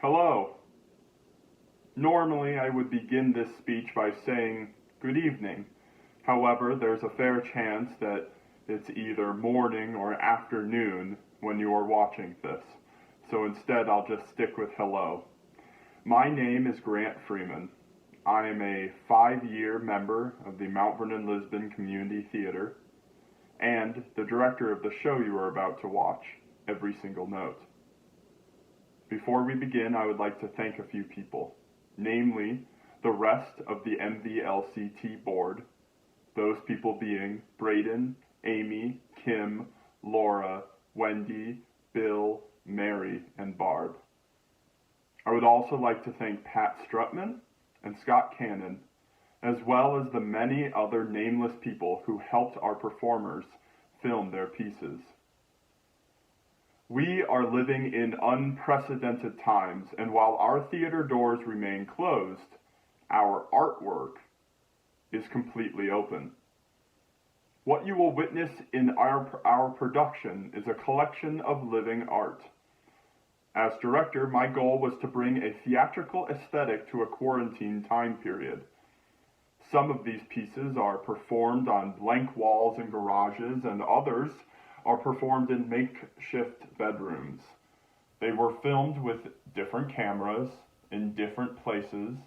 Hello. Normally, I would begin this speech by saying good evening. However, there's a fair chance that it's either morning or afternoon when you are watching this. So instead, I'll just stick with hello. My name is Grant Freeman. I am a 5-year member of the Mount Vernon-Lisbon Community Theatre and the director of the show you are about to watch, Every Single Note. Before we begin, I would like to thank a few people, namely the rest of the MVLCT board, those people being Braden, Amy, Kim, Laura, Wendy, Bill, Mary, and Barb. I would also like to thank Pat Strutman and Scott Cannon, as well as the many other nameless people who helped our performers film their pieces. We are living in unprecedented times, and while our theater doors remain closed, our artwork is completely open. What you will witness in our production is a collection of living art. As director, my goal was to bring a theatrical aesthetic to a quarantine time period. Some of these pieces are performed on blank walls in garages, and others are performed in makeshift bedrooms. They were filmed with different cameras in different places.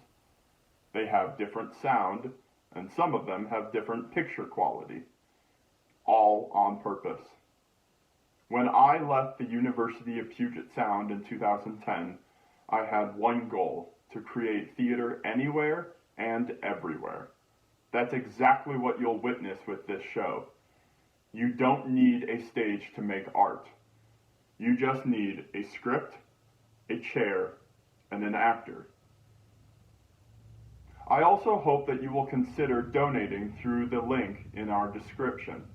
They have different sound, and some of them have different picture quality, all on purpose. When I left the University of Puget Sound in 2010, I had one goal: to create theater anywhere and everywhere. That's exactly what you'll witness with this show. You don't need a stage to make art. You just need a script, a chair, and an actor. I also hope that you will consider donating through the link in our description.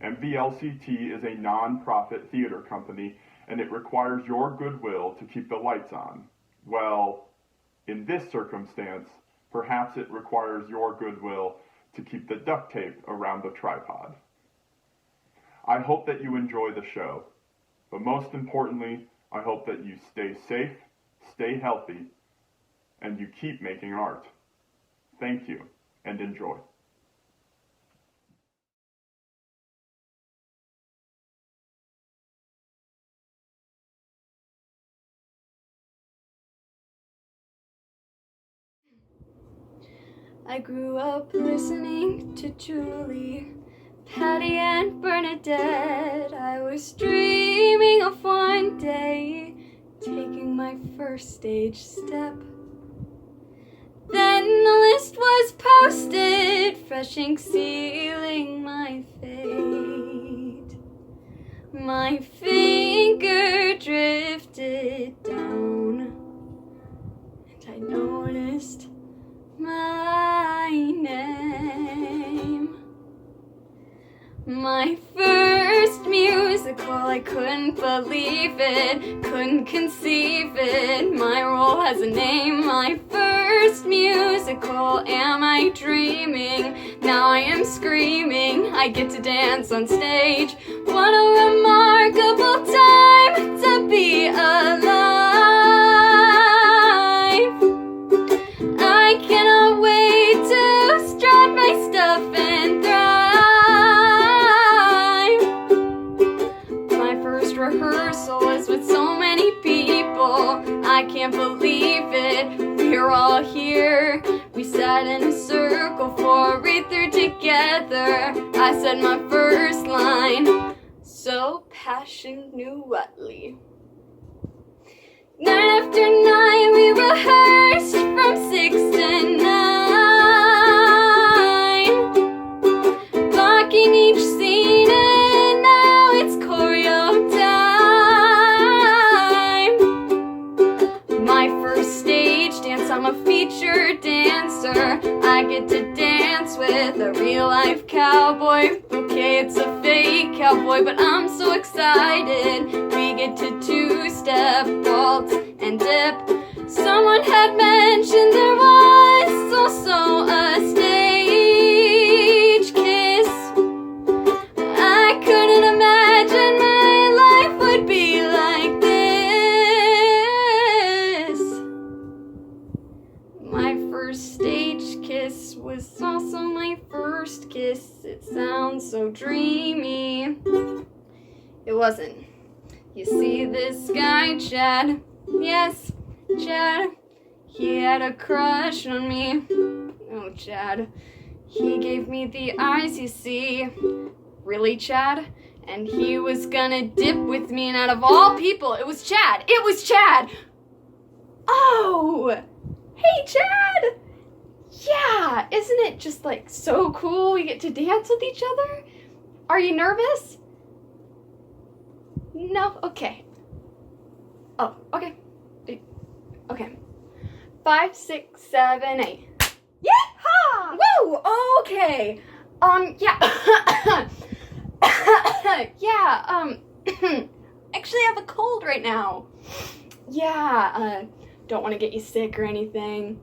MVLCT is a non-profit theater company, and it requires your goodwill to keep the lights on. Well, in this circumstance, perhaps it requires your goodwill to keep the duct tape around the tripod. I hope that you enjoy the show, but most importantly, I hope that you stay safe, stay healthy, and you keep making art. Thank you, and enjoy. I grew up listening to Julie, Patty, and Bernadette. I was dreaming of one day taking my first stage step. Then the list was posted, fresh ink sealing my fate. My finger drifted down, and I noticed my name. My first musical, I couldn't believe it, couldn't conceive it. My role has a name. My first musical, am I dreaming? Now I am screaming, I get to dance on stage. What a remarkable time to be alive. I cannot wait to strut my stuff and thrive. My first rehearsal was with so many people, I can't believe it, we're all here. We sat in a circle for a read-through together. I said my first line so passionately. Night after night we rehearsed from 6 to 9, blocking each scene, and now it's choreo time. My first stage dance, I'm a featured dancer. I get to dance with a real-life cowboy. Okay, it's a fake cowboy, but I'm so excited. We get to two-step, waltz, and dip. Someone had mentioned there was also a stage kiss. I couldn't imagine my life would be like this. kiss, it sounds so dreamy. It wasn't. You see this guy, Chad? Yes, Chad. He had a crush on me. Oh, Chad. He gave me the eyes, you see. Really, Chad? And he was gonna dip with me, and out of all people, it was Chad! It was Chad! Oh! Hey, Chad! Yeah, isn't it just like so cool we get to dance with each other? Are you nervous? No? Okay. Oh, okay. Okay. 5, 6, 7, 8. Yeehaw! Woo! Okay. Yeah. Yeah, actually I have a cold right now. Yeah, don't want to get you sick or anything.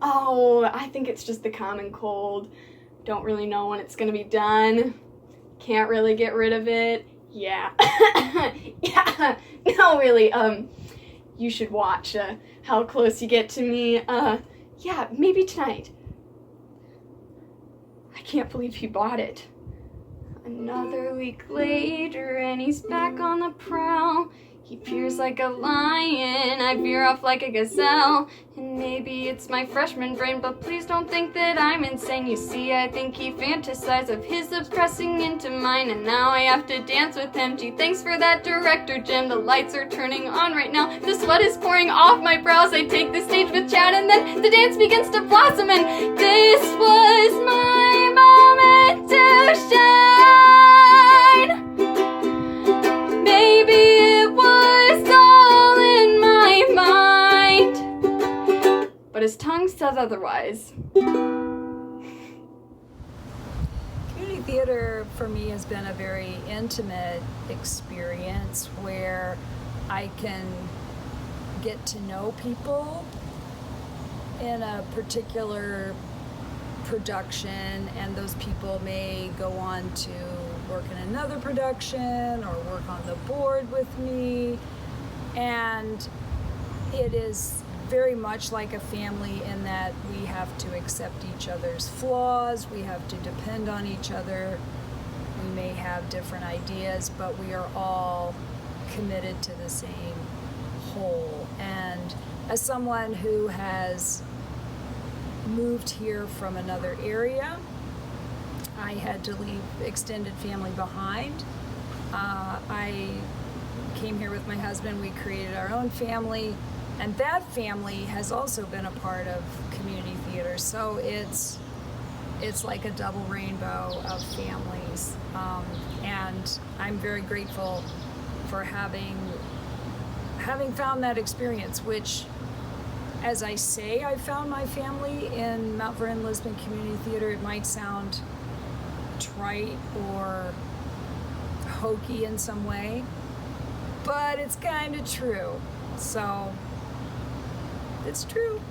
Oh, I think it's just the common cold. Don't really know when it's gonna be done. Can't really get rid of it. Yeah. Yeah, no, really, you should watch, how close you get to me. Yeah, maybe tonight. I can't believe he bought it. Another week later, and he's back on the prowl. He peers like a lion, I veer off like a gazelle. And maybe it's my freshman brain, but please don't think that I'm insane. You see, I think he fantasized of his lips pressing into mine, and now I have to dance with him. Gee, thanks for that, Director Jim. The lights are turning on right now. The sweat is pouring off my brows. I take the stage with Chad, and then the dance begins to blossom. And this was my moment to shine. Maybe it was all in my mind, but his tongue says otherwise. Community theater for me has been a very intimate experience where I can get to know people in a particular production, and those people may go on to work in another production or work on the board with me, and it is very much like a family in that we have to accept each other's flaws, we have to depend on each other, we may have different ideas, but we are all committed to the same whole. And as someone who has moved here from another area, I had to leave extended family behind. I came here with my husband, we created our own family, and that family has also been a part of community theater. So it's like a double rainbow of families. And I'm very grateful for having found that experience, which, as I say, I found my family in Mount Vernon-Lisbon Community Theatre. It might sound trite or hokey in some way, but it's kind of true. So, it's true.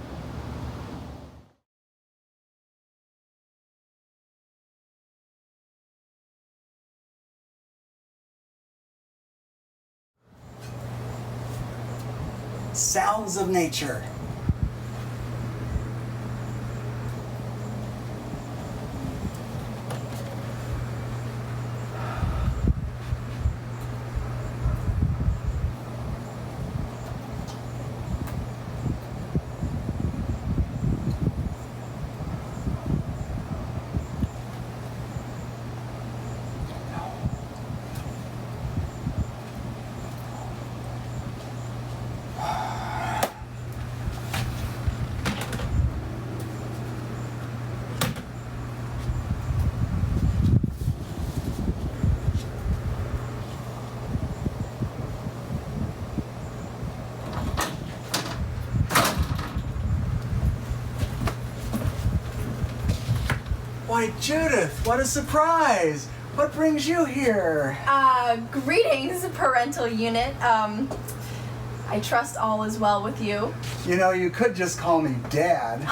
Sounds of nature. Why, Judith, what a surprise! What brings you here? Greetings, parental unit. I trust all is well with you. You know, you could just call me Dad.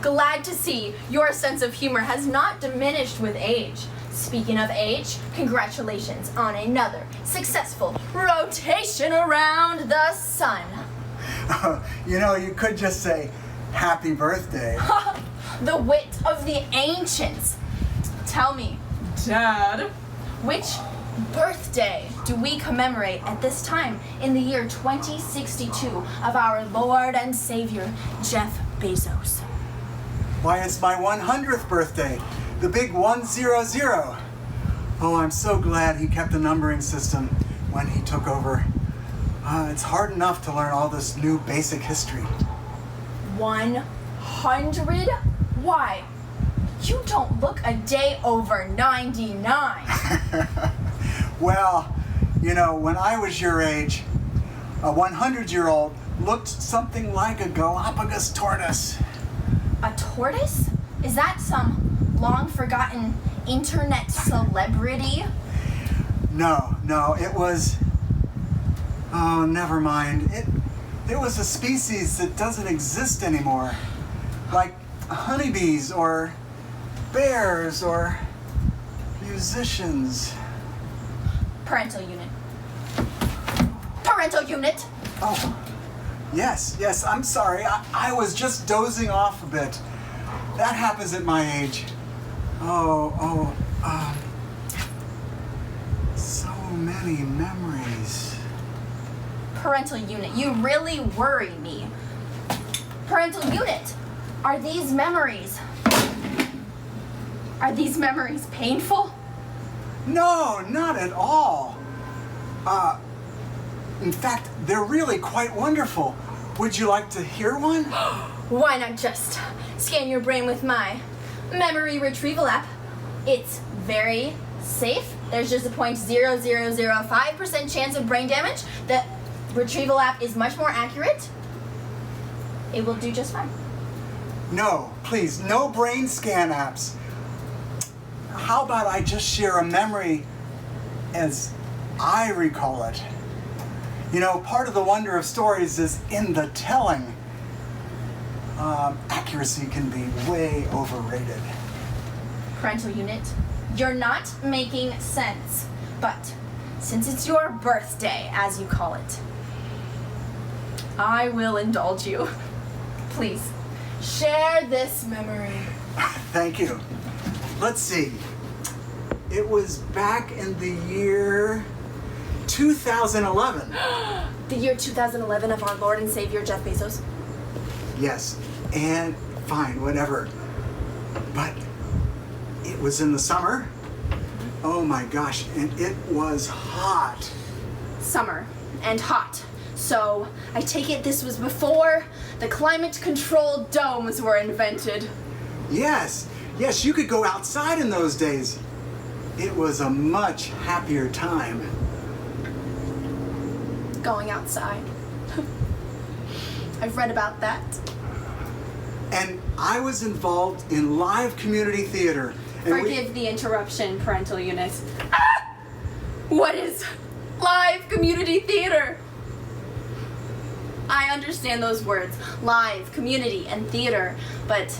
Glad to see your sense of humor has not diminished with age. Speaking of age, congratulations on another successful rotation around the sun. You know, you could just say, happy birthday. The wit of the ancients. Tell me, Dad, which birthday do we commemorate at this time in the year 2062 of our Lord and Savior, Jeff Bezos? Why, it's my 100th birthday, the big 100. Oh, I'm so glad he kept the numbering system when he took over. It's hard enough to learn all this new basic history. 100? Why? You don't look a day over 99. Well, you know, when I was your age, a 100-year-old looked something like a Galapagos tortoise. A tortoise? Is that some long-forgotten internet celebrity? No, it was... Oh, never mind. It was a species that doesn't exist anymore. Like honeybees or bears or musicians. Parental unit. Parental unit! Oh, yes, I'm sorry. I was just dozing off a bit. That happens at my age. So many memories. Parental unit, you really worry me. Parental unit, are these memories painful? No, not at all. In fact, they're really quite wonderful. Would you like to hear one? Why not just scan your brain with my memory retrieval app? It's very safe. There's just a 0.0005% chance of brain damage. The retrieval app is much more accurate. It will do just fine. No, please, no brain scan apps. How about I just share a memory as I recall it? You know, part of the wonder of stories is in the telling. Accuracy can be way overrated. Parental unit, you're not making sense. But since it's your birthday, as you call it, I will indulge you. Please, share this memory. Thank you. Let's see. It was back in the year 2011. The year 2011 of our Lord and Savior, Jeff Bezos. Yes, and fine, whatever. But it was in the summer. Oh my gosh, and it was hot. Summer and hot. So I take it this was before the climate-controlled domes were invented. Yes, you could go outside in those days. It was a much happier time. Going outside. I've read about that. And I was involved in live community theater. And Forgive the interruption, parental unit. What is live community theater? I understand those words, live, community, and theater, but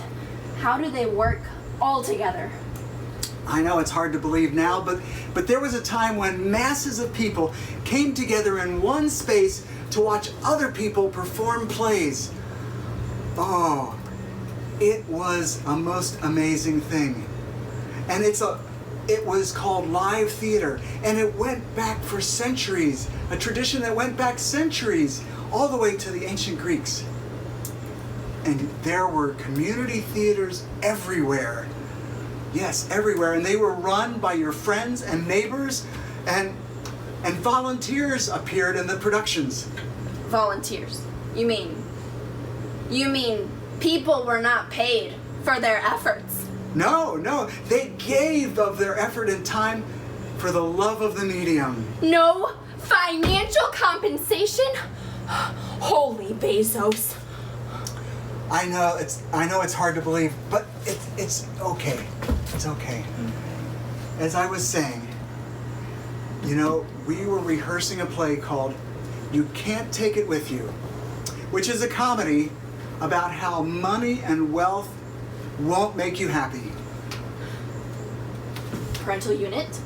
how do they work all together? I know it's hard to believe now, but there was a time when masses of people came together in one space to watch other people perform plays. Oh, it was a most amazing thing. And it was called live theater, and it went back for centuries, a tradition that went back centuries, all the way to the ancient Greeks. And there were community theaters everywhere. Yes, everywhere, and they were run by your friends and neighbors, and volunteers appeared in the productions. Volunteers? You mean people were not paid for their efforts? No, they gave of their effort and time for the love of the medium. No financial compensation? Holy Bezos. I know it's hard to believe, but it's okay. It's okay. As I was saying, you know, we were rehearsing a play called You Can't Take It With You, which is a comedy about how money and wealth won't make you happy. Parental unit?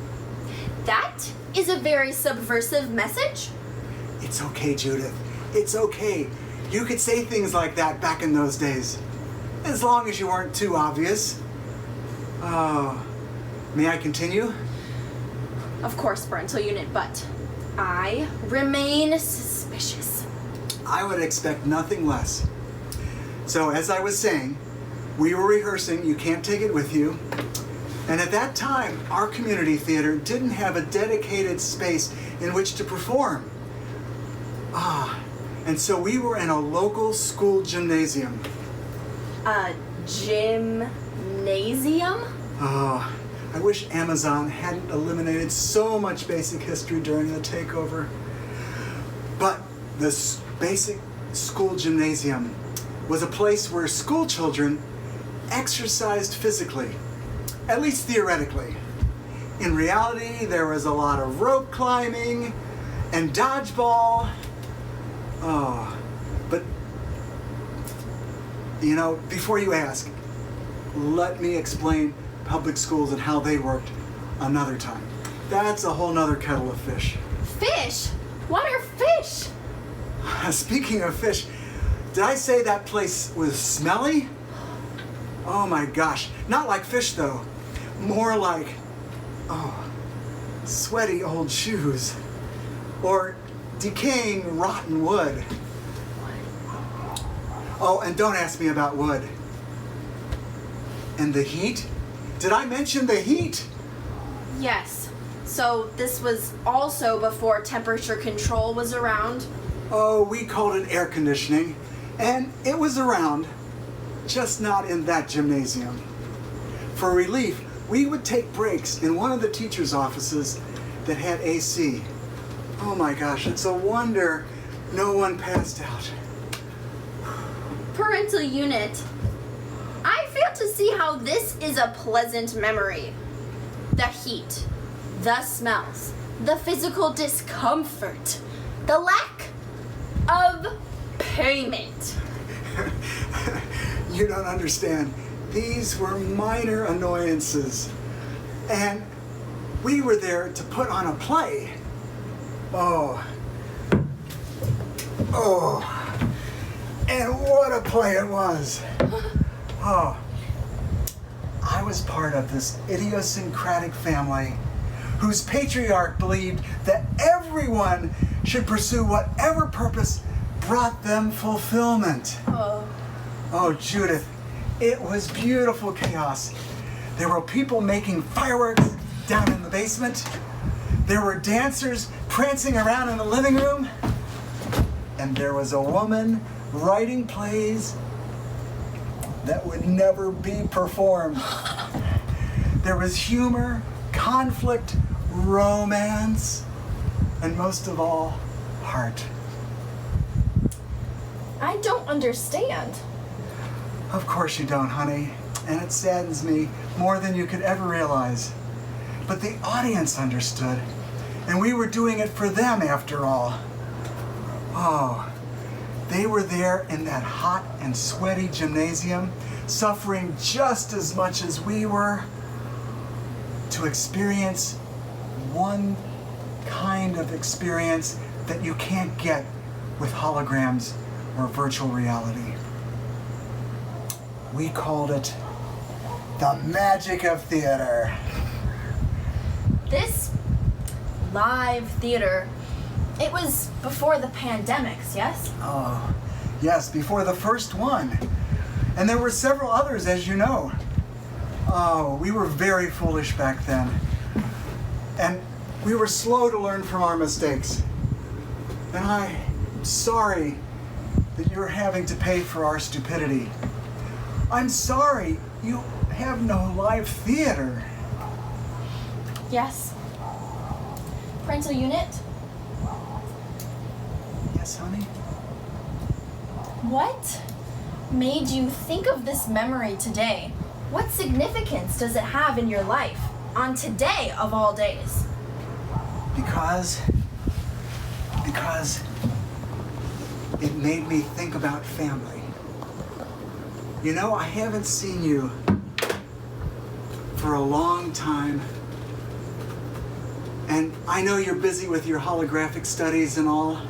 That is a very subversive message. It's okay, Judith. It's okay. You could say things like that back in those days, as long as you weren't too obvious. Oh, May I continue? Of course, parental unit, but I remain suspicious. I would expect nothing less. So, as I was saying, we were rehearsing You Can't Take It With You. And at that time, our community theater didn't have a dedicated space in which to perform. And so we were in a local school gymnasium. A gymnasium? Oh, I wish Amazon hadn't eliminated so much basic history during the takeover. But this basic school gymnasium was a place where school children exercised physically, at least theoretically. In reality, there was a lot of rope climbing and dodgeball. But, you know, before you ask, let me explain public schools and how they worked another time. That's a whole nother kettle of fish. Fish? What are fish? Speaking of fish, did I say that place was smelly? Oh my gosh, not like fish though. More like, sweaty old shoes. Or decaying rotten wood. Oh, and don't ask me about wood. And the heat? Did I mention the heat? Yes. So this was also before temperature control was around? Oh, we called it air conditioning. And it was around, just not in that gymnasium. For relief, we would take breaks in one of the teachers' offices that had AC. Oh my gosh, it's a wonder no one passed out. Parental unit. I fail to see how this is a pleasant memory. The heat, the smells, the physical discomfort, the lack of payment. You don't understand. These were minor annoyances. And we were there to put on a play. Oh. And what a play it was. Oh. I was part of this idiosyncratic family whose patriarch believed that everyone should pursue whatever purpose brought them fulfillment. Oh, Judith, it was beautiful chaos. There were people making fireworks down in the basement. There were dancers prancing around in the living room. And there was a woman writing plays that would never be performed. There was humor, conflict, romance, and most of all, heart. I don't understand. Of course you don't, honey. And it saddens me more than you could ever realize. But the audience understood. And we were doing it for them, after all. Oh, they were there in that hot and sweaty gymnasium, suffering just as much as we were, to experience one kind of experience that you can't get with holograms or virtual reality. We called it the magic of theater. This live theater, it was before the pandemics, yes? Oh, yes, before the first one. And there were several others, as you know. Oh, we were very foolish back then. And we were slow to learn from our mistakes. And I'm sorry that you're having to pay for our stupidity. I'm sorry you have no live theater. Yes. Parental unit? Yes, honey? What made you think of this memory today? What significance does it have in your life on today of all days? Because it made me think about family. You know, I haven't seen you for a long time. And I know you're busy with your holographic studies and all.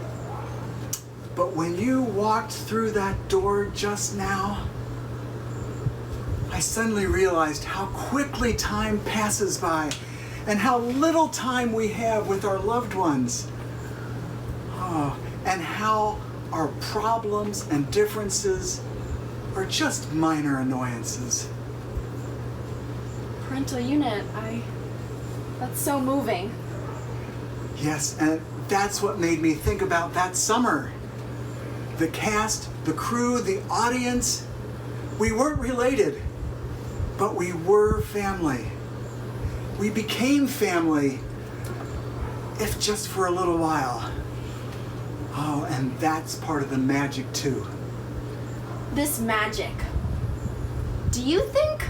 But when you walked through that door just now, I suddenly realized how quickly time passes by and how little time we have with our loved ones. Oh, and how our problems and differences are just minor annoyances. Parental unit, that's so moving. Yes, and that's what made me think about that summer. The cast, the crew, the audience, we weren't related, but we were family. We became family, if just for a little while. Oh, and that's part of the magic too. This magic. Do you think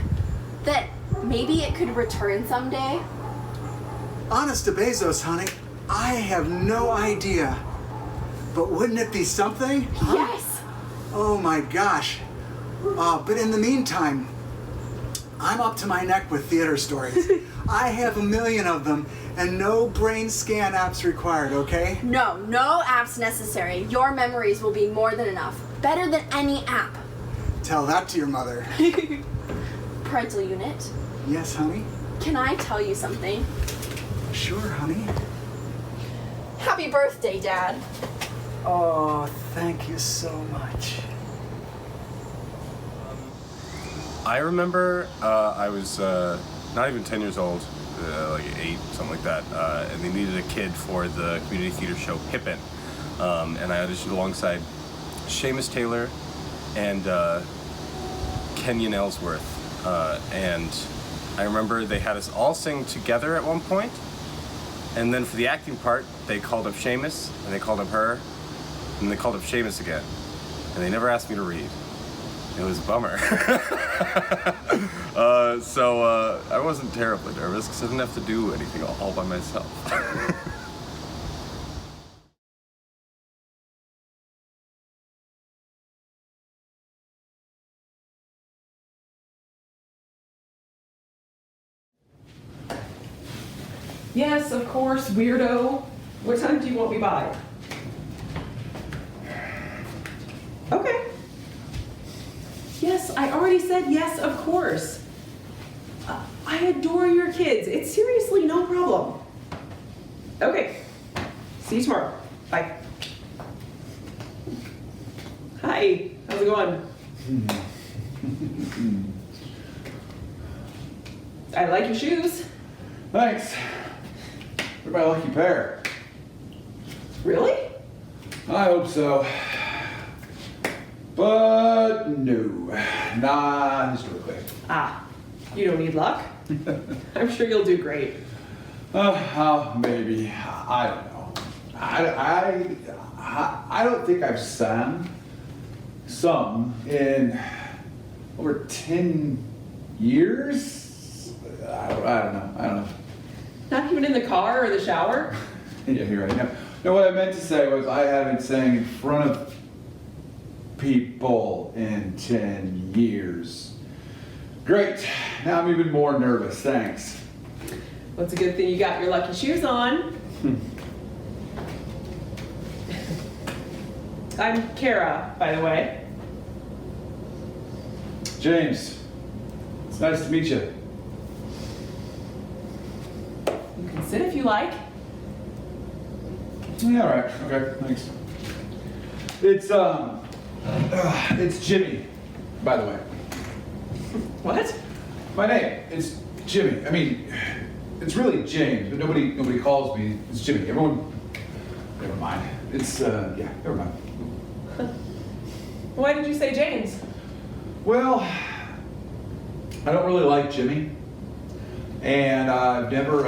that maybe it could return someday? Honest to Bezos, honey, I have no idea. But wouldn't it be something? Huh? Yes! Oh my gosh. But in the meantime, I'm up to my neck with theater stories. I have 1 million of them, and no brain scan apps required, okay? No apps necessary. Your memories will be more than enough. Better than any app. Tell that to your mother. Parental unit, Yes, honey? can I tell you something? Sure, honey. Happy birthday, Dad. Oh, thank you so much. I remember I was not even 10 years old, like 8, something like that, and they needed a kid for the community theater show Pippin. And I auditioned alongside Seamus Taylor and Kenyon Ellsworth. And I remember they had us all sing together at one point, and then for the acting part, they called up Seamus, and they called up her, and they called up Seamus again. And they never asked me to read. It was a bummer. So I wasn't terribly nervous because I didn't have to do anything all by myself. Yes, of course, weirdo. What time do you want me by? Okay. Yes, I already said yes, of course. I adore your kids. It's seriously no problem. Okay. See you tomorrow. Bye. Hi. How's it going? I like your shoes. Thanks. You're my lucky pair. Really? I hope so. But no. Not historically. Ah, you don't need luck. I'm sure you'll do great. Maybe. I don't know. I don't think I've sung some in over 10 years. I don't know. Not even in the car or the shower? Yeah, you're right. No, what I meant to say was I haven't sang in front of people in 10 years. Great. Now I'm even more nervous. Thanks. Well, it's a good thing you got your lucky shoes on. I'm Kara, by the way. James, it's nice to meet you. You can sit if you like. Yeah, all right. Okay, thanks. It's Jimmy, by the way. What? My name, it's Jimmy. I mean, it's really James, but nobody calls me. It's Jimmy. Everyone, never mind. It's, yeah, never mind. Why did you say James? Well, I don't really like Jimmy, and I've never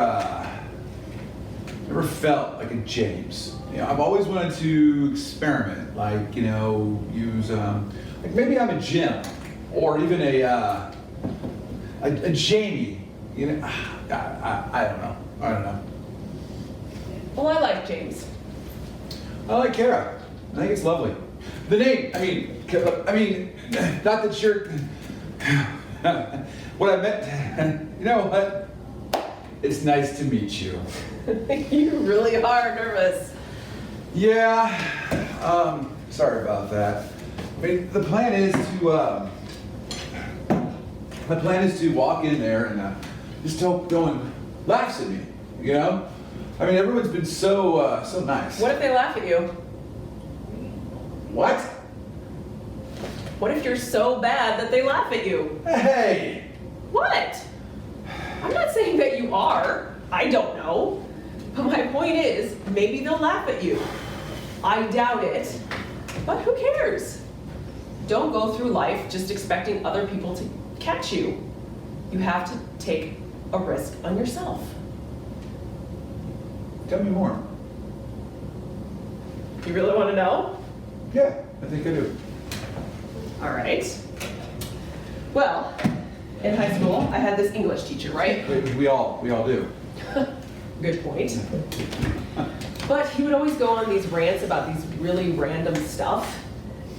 felt like a James. You know, I've always wanted to experiment, like, you know, use, like maybe I'm a Jim, or even a Jamie. You know, I don't know. Well, I like James. I like Kara. I think it's lovely. The name, I mean, not that you're, what I meant, you know what? It's nice to meet you. You really are nervous. Yeah, sorry about that. I mean, the plan is to, My plan is to walk in there and just hope no one laughs at me, you know? I mean, everyone's been so nice. What if they laugh at you? What? What if you're so bad that they laugh at you? Hey! What? I'm not saying that you are. I don't know. But my point is, maybe they'll laugh at you. I doubt it. But who cares? Don't go through life just expecting other people to catch you. You have to take a risk on yourself. Tell me more. You really want to know? Yeah, I think I do. All right. Well, in high school, I had this English teacher, right? We all do. Good point. But he would always go on these rants about these really random stuff,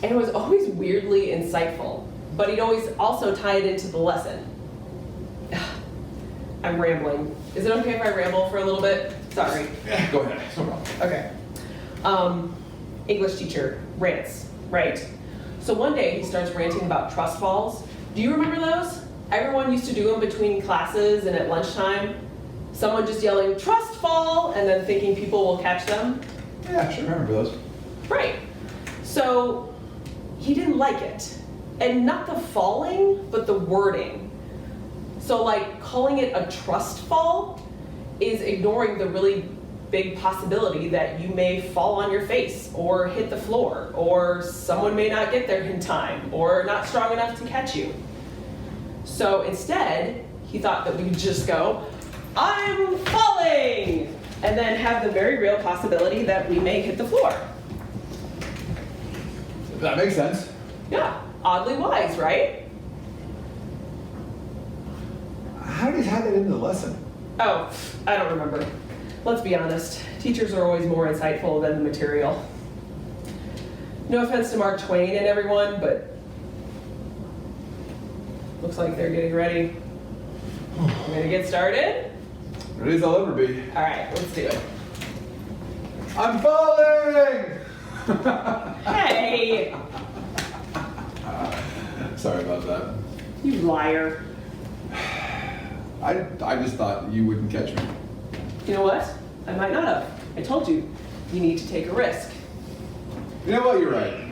and it was always weirdly insightful. But he'd always also tie it into the lesson. I'm rambling. Is it okay if I ramble for a little bit? Sorry. Yeah, go ahead. No problem. Okay. English teacher rants, right? So one day he starts ranting about trust falls. Do you remember those? Everyone used to do them between classes and at lunchtime. Someone just yelling, "Trust fall," and then thinking people will catch them. Yeah, sure, I remember those. Right. So he didn't like it. And not the falling, but the wording. So like calling it a trust fall is ignoring the really big possibility that you may fall on your face or hit the floor, or someone may not get there in time, or not strong enough to catch you. So instead, he thought that we could just go, "I'm falling!" and then have the very real possibility that we may hit the floor. That makes sense. Yeah, oddly wise, right? How did he tie that into the lesson? Oh, I don't remember. Let's be honest, teachers are always more insightful than the material. No offense to Mark Twain and everyone, but looks like they're getting ready. I'm gonna get started? Ready as I'll ever be. All right, let's do it. I'm falling! Hey, Sorry about that. you liar. I just thought you wouldn't catch me. You know what? I might not have. I told you, you need to take a risk. You know what? You're right.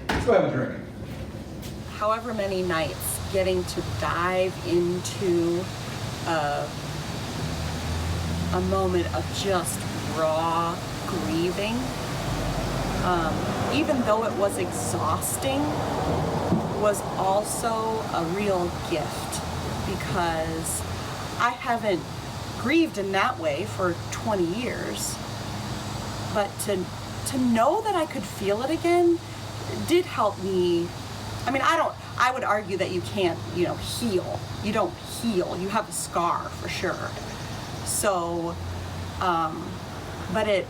Let's go have a drink. However many nights getting to dive into a moment of just raw grieving, even though it was exhausting, was also a real gift, because I haven't grieved in that way for 20 years. But to know that I could feel it again did help me. I mean, I would argue that you can't, heal. You don't heal. You have a scar for sure. So, but it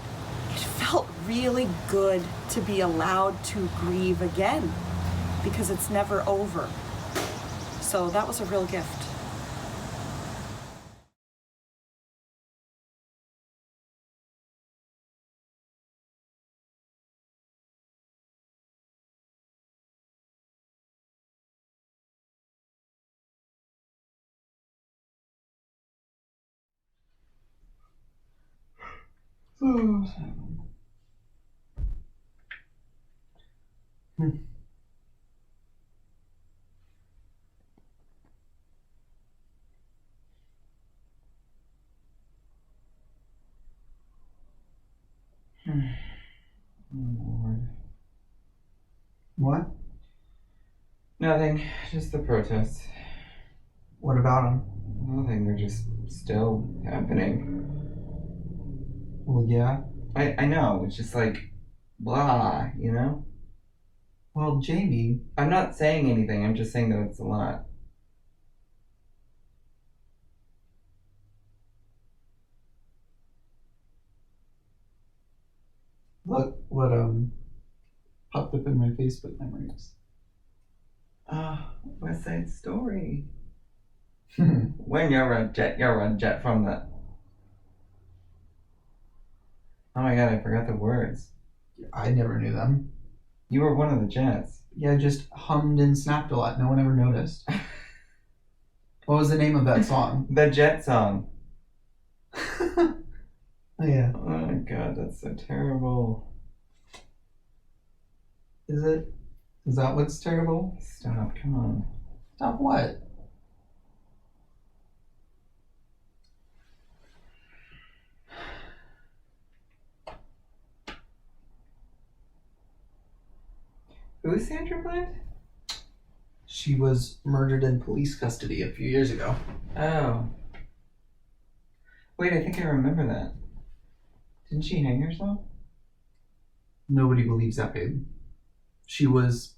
felt really good to be allowed to grieve again, because it's never over. So that was a real gift. Lord. What? Nothing, just the protests. What about them? Nothing, they're just still happening. Well, yeah. I know, it's just like, blah, Well, Jamie. I'm not saying anything, I'm just saying that it's a lot. Look what popped up in my Facebook memories. West Side Story. When you're a jet from the... Oh my god, I forgot the words. I never knew them. You were one of the Jets. Yeah, I just hummed and snapped a lot. No one ever noticed. What was the name of that song? The Jet song. Oh, yeah. Oh my god, that's so terrible. Is it? Is that what's terrible? Stop, come on. Stop what? Who is Sandra Bland? She was murdered in police custody a few years ago. Oh. Wait, I think I remember that. Didn't she hang herself? Nobody believes that, babe. She was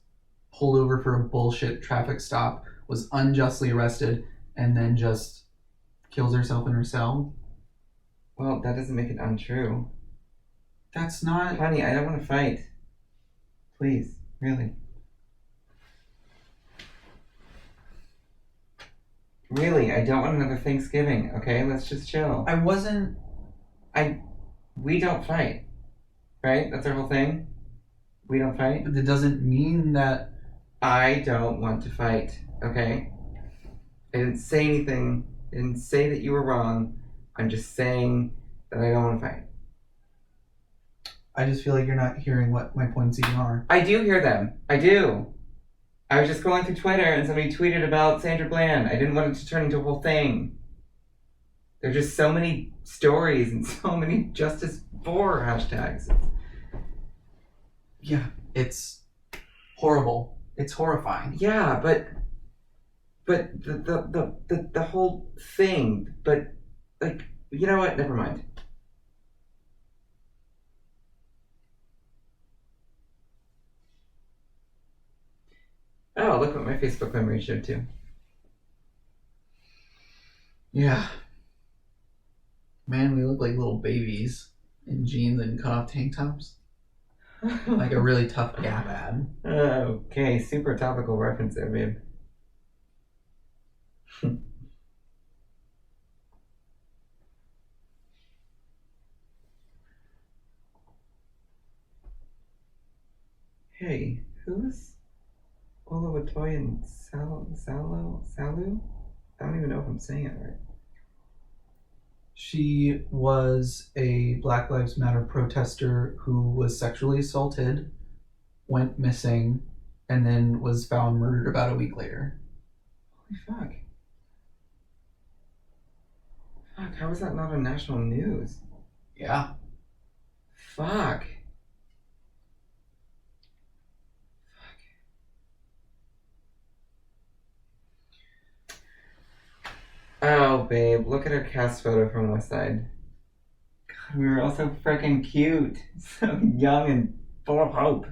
pulled over for a bullshit traffic stop, was unjustly arrested, and then just kills herself in her cell. Well, that doesn't make it untrue. That's not... Honey, I don't want to fight. Please, really. Really, I don't want another Thanksgiving, okay? Let's just chill. I wasn't... We don't fight. Right? That's our whole thing? We don't fight? But it doesn't mean that... I don't want to fight, okay? I didn't say anything. I didn't say that you were wrong. I'm just saying that I don't want to fight. I just feel like you're not hearing what my points even are. I do hear them. I do. I was just going through Twitter and somebody tweeted about Sandra Bland. I didn't want it to turn into a whole thing. There's just so many stories and so many justice for hashtags. Yeah, it's horrible. It's horrifying. Yeah, but the whole thing, but like, you know what? Never mind. Oh, look what my Facebook memory showed too. Yeah. Man, we look like little babies in jeans and cut off tank tops. Like a really tough gab ad. Okay, super topical reference there, babe. Hey, who's Olawatoyan Salu? I don't even know if I'm saying it right. She was a Black Lives Matter protester who was sexually assaulted, went missing, and then was found murdered about a week later. Holy fuck. Fuck, how is that not on national news? Yeah. Fuck. Oh, babe, look at her cast photo from West Side. God, we were all so freaking cute. So young and full of hope.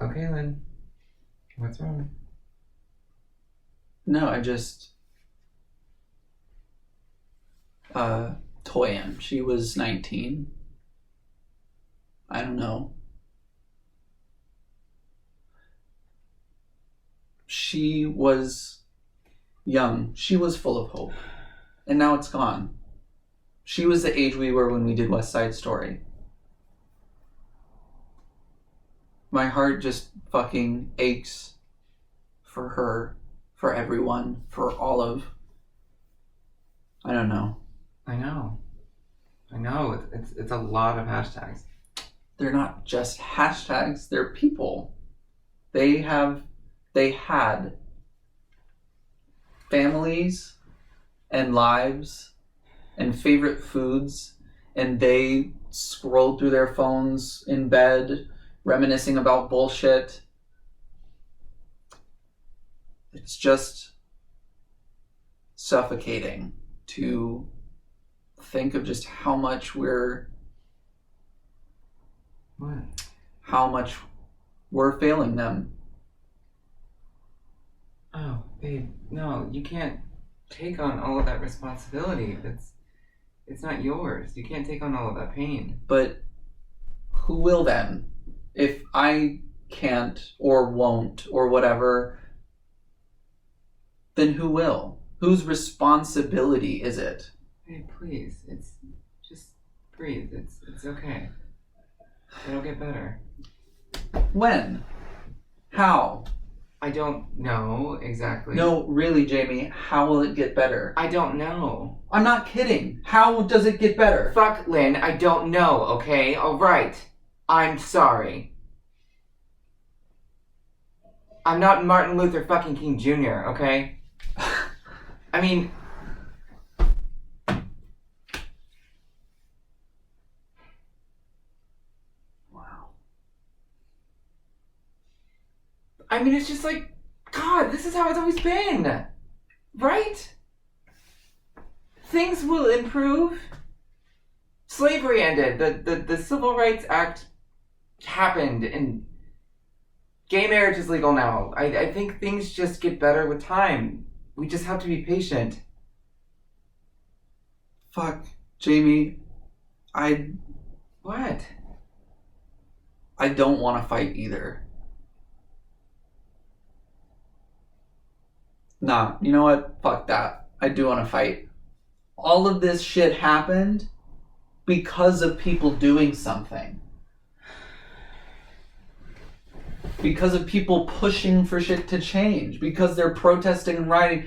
Okay, Lynn. What's wrong? No, I just... Toyan. She was 19. I don't know. She was young. She was full of hope. And now it's gone. She was the age we were when we did West Side Story. My heart just fucking aches for her, for everyone, for all of... I don't know. I know. It's a lot of hashtags. They're not just hashtags, they're people. They had families and lives and favorite foods, and they scrolled through their phones in bed, reminiscing about bullshit. It's just suffocating to think of just how much we're failing them. Oh, babe, no, you can't take on all of that responsibility. It's not yours. You can't take on all of that pain. But who will then? If I can't or won't or whatever, then who will? Whose responsibility is it? Hey, please, just breathe. It's okay. It'll get better. When? How? I don't know exactly. No, really, Jamie, how will it get better? I don't know. I'm not kidding. How does it get better? Fuck, Lynn, I don't know, okay? Alright. I'm sorry. I'm not Martin Luther fucking King Jr., okay? I mean... Wow. I mean, it's just like, God, this is how it's always been. Right? Things will improve. Slavery ended. The Civil Rights Act happened, and gay marriage is legal now. I think things just get better with time. We just have to be patient. Fuck, Jamie, What? I don't want to fight either. Nah, you know what? Fuck that. I do want to fight. All of this shit happened because of people doing something. Because of people pushing for shit to change. Because they're protesting and rioting.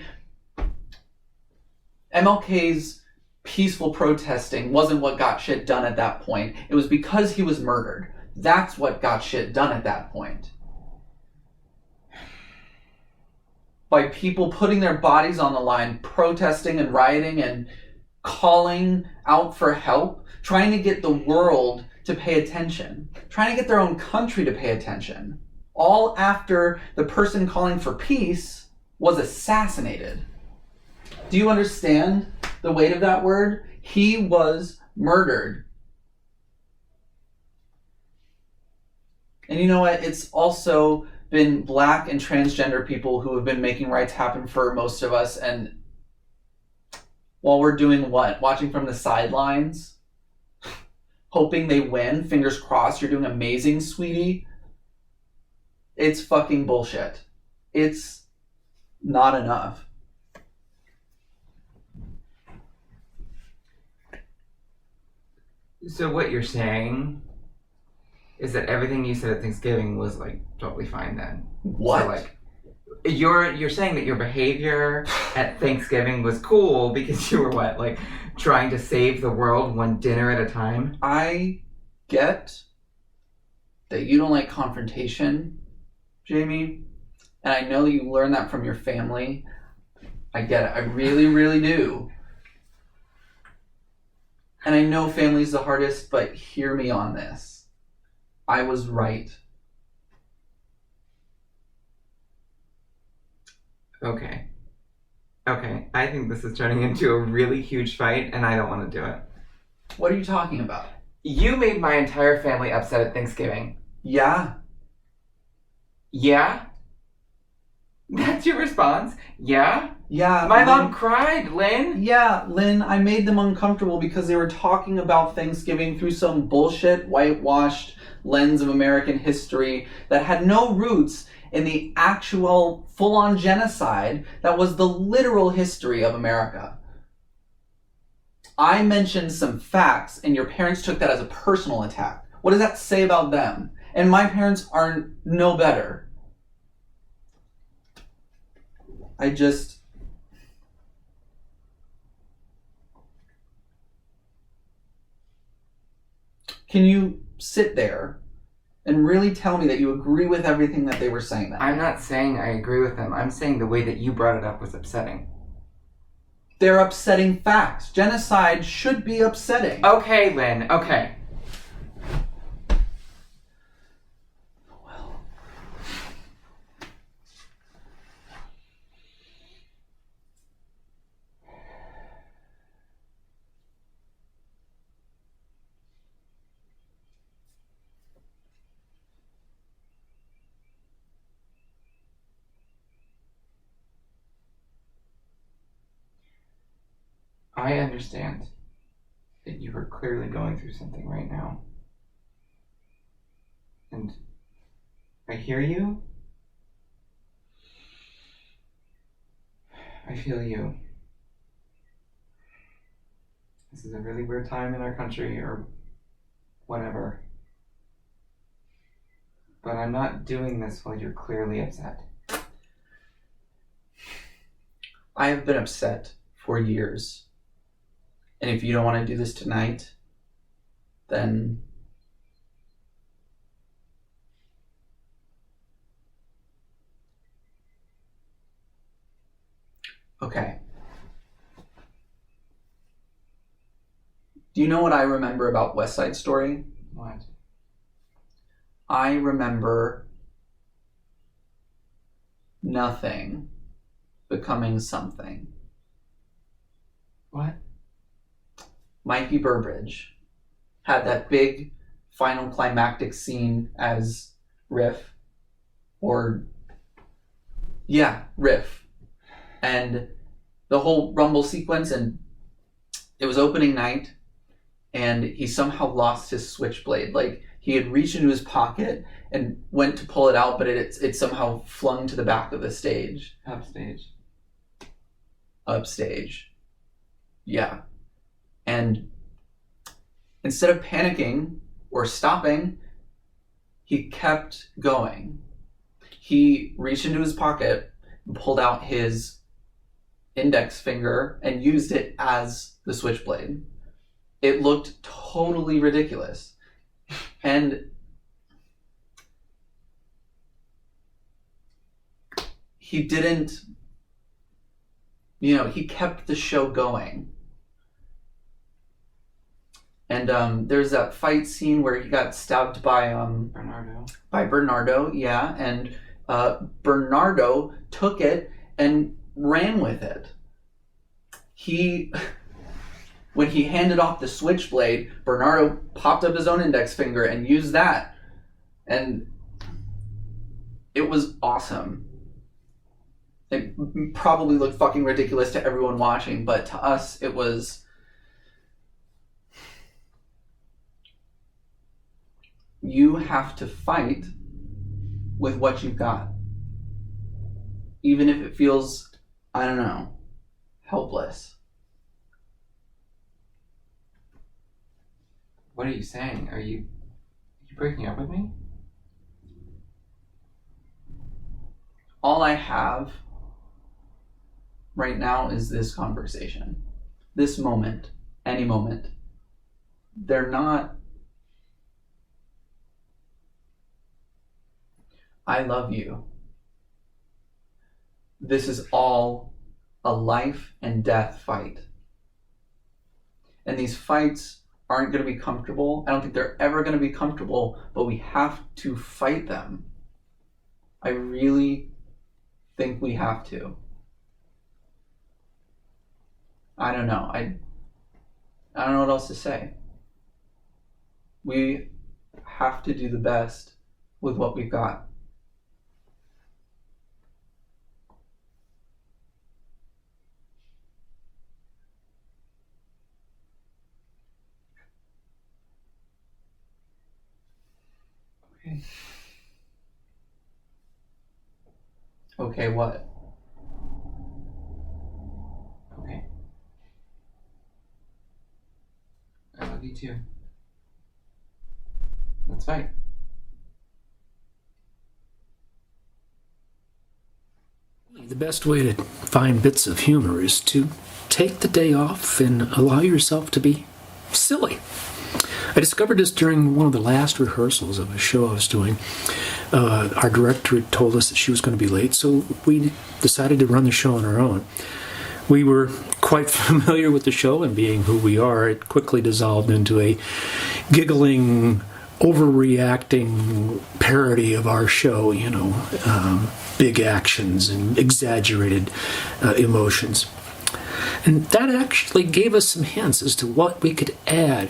MLK's peaceful protesting wasn't what got shit done at that point. It was because he was murdered. That's what got shit done at that point. By people putting their bodies on the line, protesting and rioting and calling out for help, trying to get the world to pay attention, trying to get their own country to pay attention, all after the person calling for peace was assassinated. Do you understand the weight of that word? He was murdered. And you know what? It's also been Black and transgender people who have been making rights happen for most of us, and while we're doing what? Watching from the sidelines? Hoping they win? Fingers crossed, you're doing amazing, sweetie. It's fucking bullshit. It's not enough. So what you're saying is that everything you said at Thanksgiving was like totally fine then? What? So like, you're saying that your behavior at Thanksgiving was cool because you were what, like trying to save the world one dinner at a time? I get that you don't like confrontation, Jamie, and I know that you learned that from your family. I get it. I really, really do. And I know family's the hardest, but hear me on this. I was right. Okay. I think this is turning into a really huge fight, and I don't want to do it. What are you talking about? You made my entire family upset at Thanksgiving. Yeah. Yeah? That's your response? Yeah? Yeah. My mom cried, Lynn. Yeah, Lynn, I made them uncomfortable because they were talking about Thanksgiving through some bullshit, whitewashed lens of American history that had no roots in the actual full-on genocide that was the literal history of America. I mentioned some facts, and your parents took that as a personal attack. What does that say about them? And my parents are no better. Can you sit there and really tell me that you agree with everything that they were saying? I'm not saying I agree with them. I'm saying the way that you brought it up was upsetting. They're upsetting facts. Genocide should be upsetting. Okay, Lynn, okay. I understand that you are clearly going through something right now. And I hear you. I feel you. This is a really weird time in our country, or whatever. But I'm not doing this while you're clearly upset. I have been upset for years. And if you don't want to do this tonight, then okay. Do you know what I remember about West Side Story? What? I remember nothing becoming something. What? Mikey Burbridge had that big final climactic scene as Riff. Riff. And the whole Rumble sequence, and it was opening night, and he somehow lost his switchblade. Like, he had reached into his pocket and went to pull it out, but it somehow flung to the back of the stage. Upstage. Yeah. And instead of panicking or stopping, he kept going. He reached into his pocket and pulled out his index finger and used it as the switchblade. It looked totally ridiculous. And he didn't, he kept the show going. And there's that fight scene where he got stabbed by Bernardo. By Bernardo, yeah. And Bernardo took it and ran with it. When he handed off the switchblade, Bernardo popped up his own index finger and used that. And it was awesome. It probably looked fucking ridiculous to everyone watching, but to us, it was... You have to fight with what you've got. Even if it feels, I don't know, helpless. What are you saying? Are you breaking up with me? All I have right now is this conversation. This moment. Any moment. They're not... I love you. This is all a life and death fight. And these fights aren't going to be comfortable. I don't think they're ever going to be comfortable, but we have to fight them. I really think we have to. I don't know. I don't know what else to say. We have to do the best with what we've got. Okay. Okay, what? Okay. I love you too. Let's fight. The best way to find bits of humor is to take the day off and allow yourself to be silly. I discovered this during one of the last rehearsals of a show I was doing. Our director had told us that she was going to be late, so we decided to run the show on our own. We were quite familiar with the show, and being who we are, it quickly dissolved into a giggling, overreacting parody of our show, big actions and exaggerated emotions. And that actually gave us some hints as to what we could add.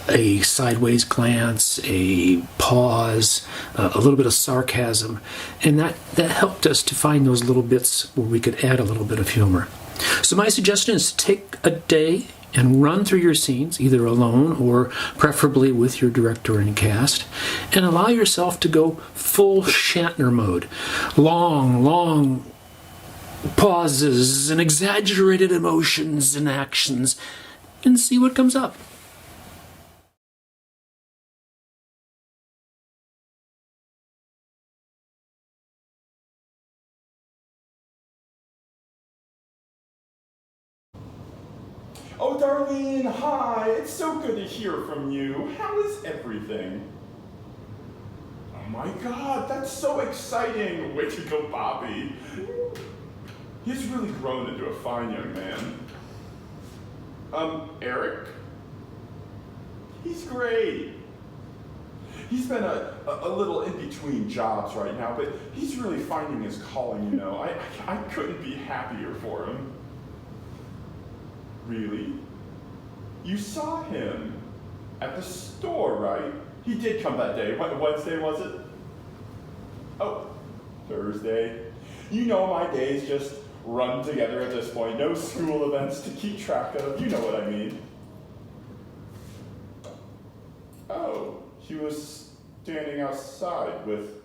A sideways glance, a pause, a little bit of sarcasm, and that helped us to find those little bits where we could add a little bit of humor. So my suggestion is to take a day and run through your scenes, either alone or preferably with your director and cast, and allow yourself to go full Shatner mode. Long pauses and exaggerated emotions and actions, and see what comes up. Oh, Darlene, hi. It's so good to hear from you. How is everything? Oh my God, that's so exciting. Way to go, Bobby. He's really grown into a fine young man. Eric? He's great. He's been a little in between jobs right now, but he's really finding his calling, you know. I couldn't be happier for him. Really? You saw him at the store, right? He did come that day. What Wednesday was it? Oh, Thursday. You know my days just run together at this point. No school events to keep track of. You know what I mean. Oh, he was standing outside with...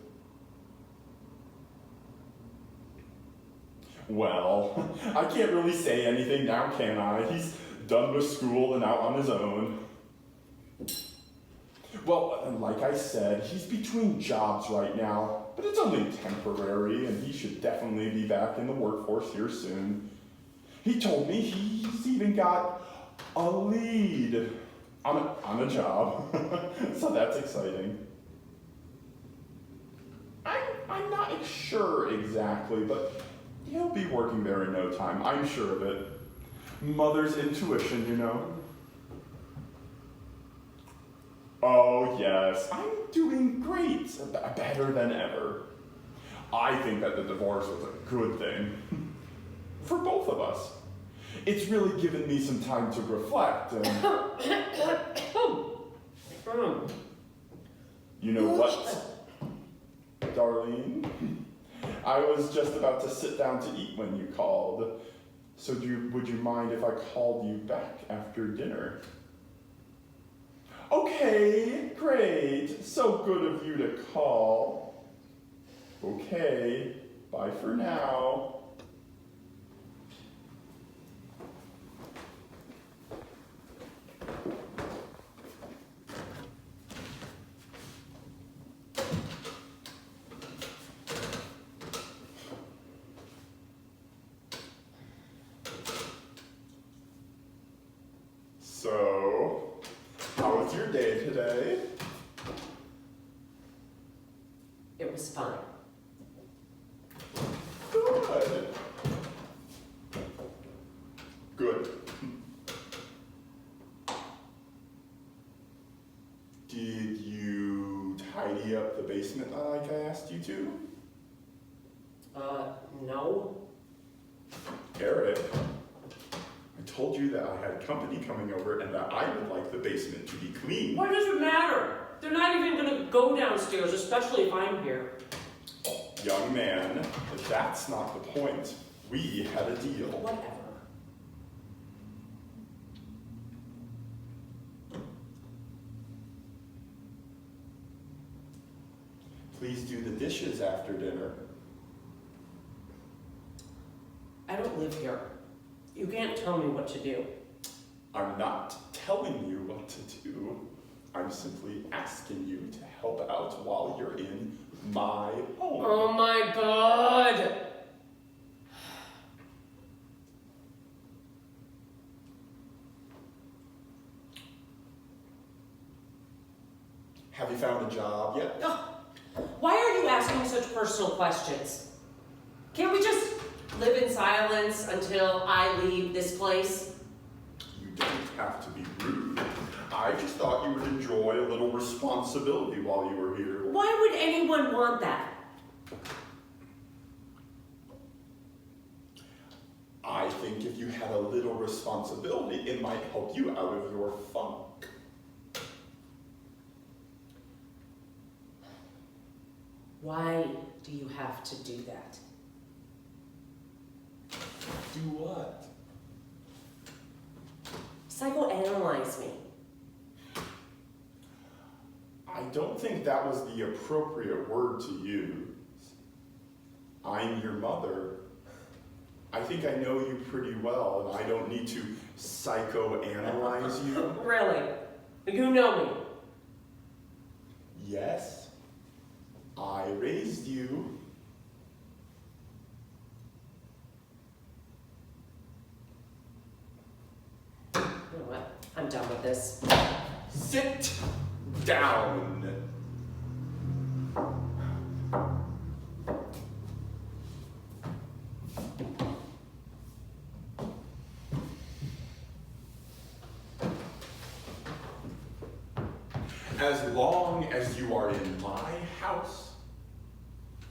Well, I can't really say anything now, can I? He's done with school and out on his own. Well, like I said, he's between jobs right now, but it's only temporary, and he should definitely be back in the workforce here soon. He told me he's even got a lead on a job, so that's exciting. I'm not sure exactly, but he'll be working there in no time, I'm sure of it. Mother's intuition, you know. Oh yes, I'm doing great, better than ever. I think that the divorce was a good thing, for both of us. It's really given me some time to reflect and... You know what, Darlene? I was just about to sit down to eat when you called. So would you mind if I called you back after dinner? Okay, great. So good of you to call. Okay, bye for now. So, how was your day today? It was fun. Good. Good. Did you tidy up the basement like I asked you to? No. Eric, I told you that I had company coming over and that I would like the basement to be clean. Why does it matter? They're not even gonna go downstairs, especially if I'm here. Young man, that's not the point. We had a deal. Whatever. Please do the dishes after dinner. I don't live here. You can't tell me what to do. I'm not telling you what to do. I'm simply asking you to help out while you're in my home. Oh my God! Have you found a job yet? Why are you asking such personal questions? Can't we just live in silence until I leave this place? You don't have to be rude. I just thought you would enjoy a little responsibility while you were here. Why would anyone want that? I think if you had a little responsibility, it might help you out of your funk. Why do you have to do that? Do what? It's like psychoanalyze me. I don't think that was the appropriate word to use. I'm your mother. I think I know you pretty well, and I don't need to psychoanalyze you. Really? You know me? Yes, I raised you. You know what? I'm done with this. Sit down. As long as you are in my house,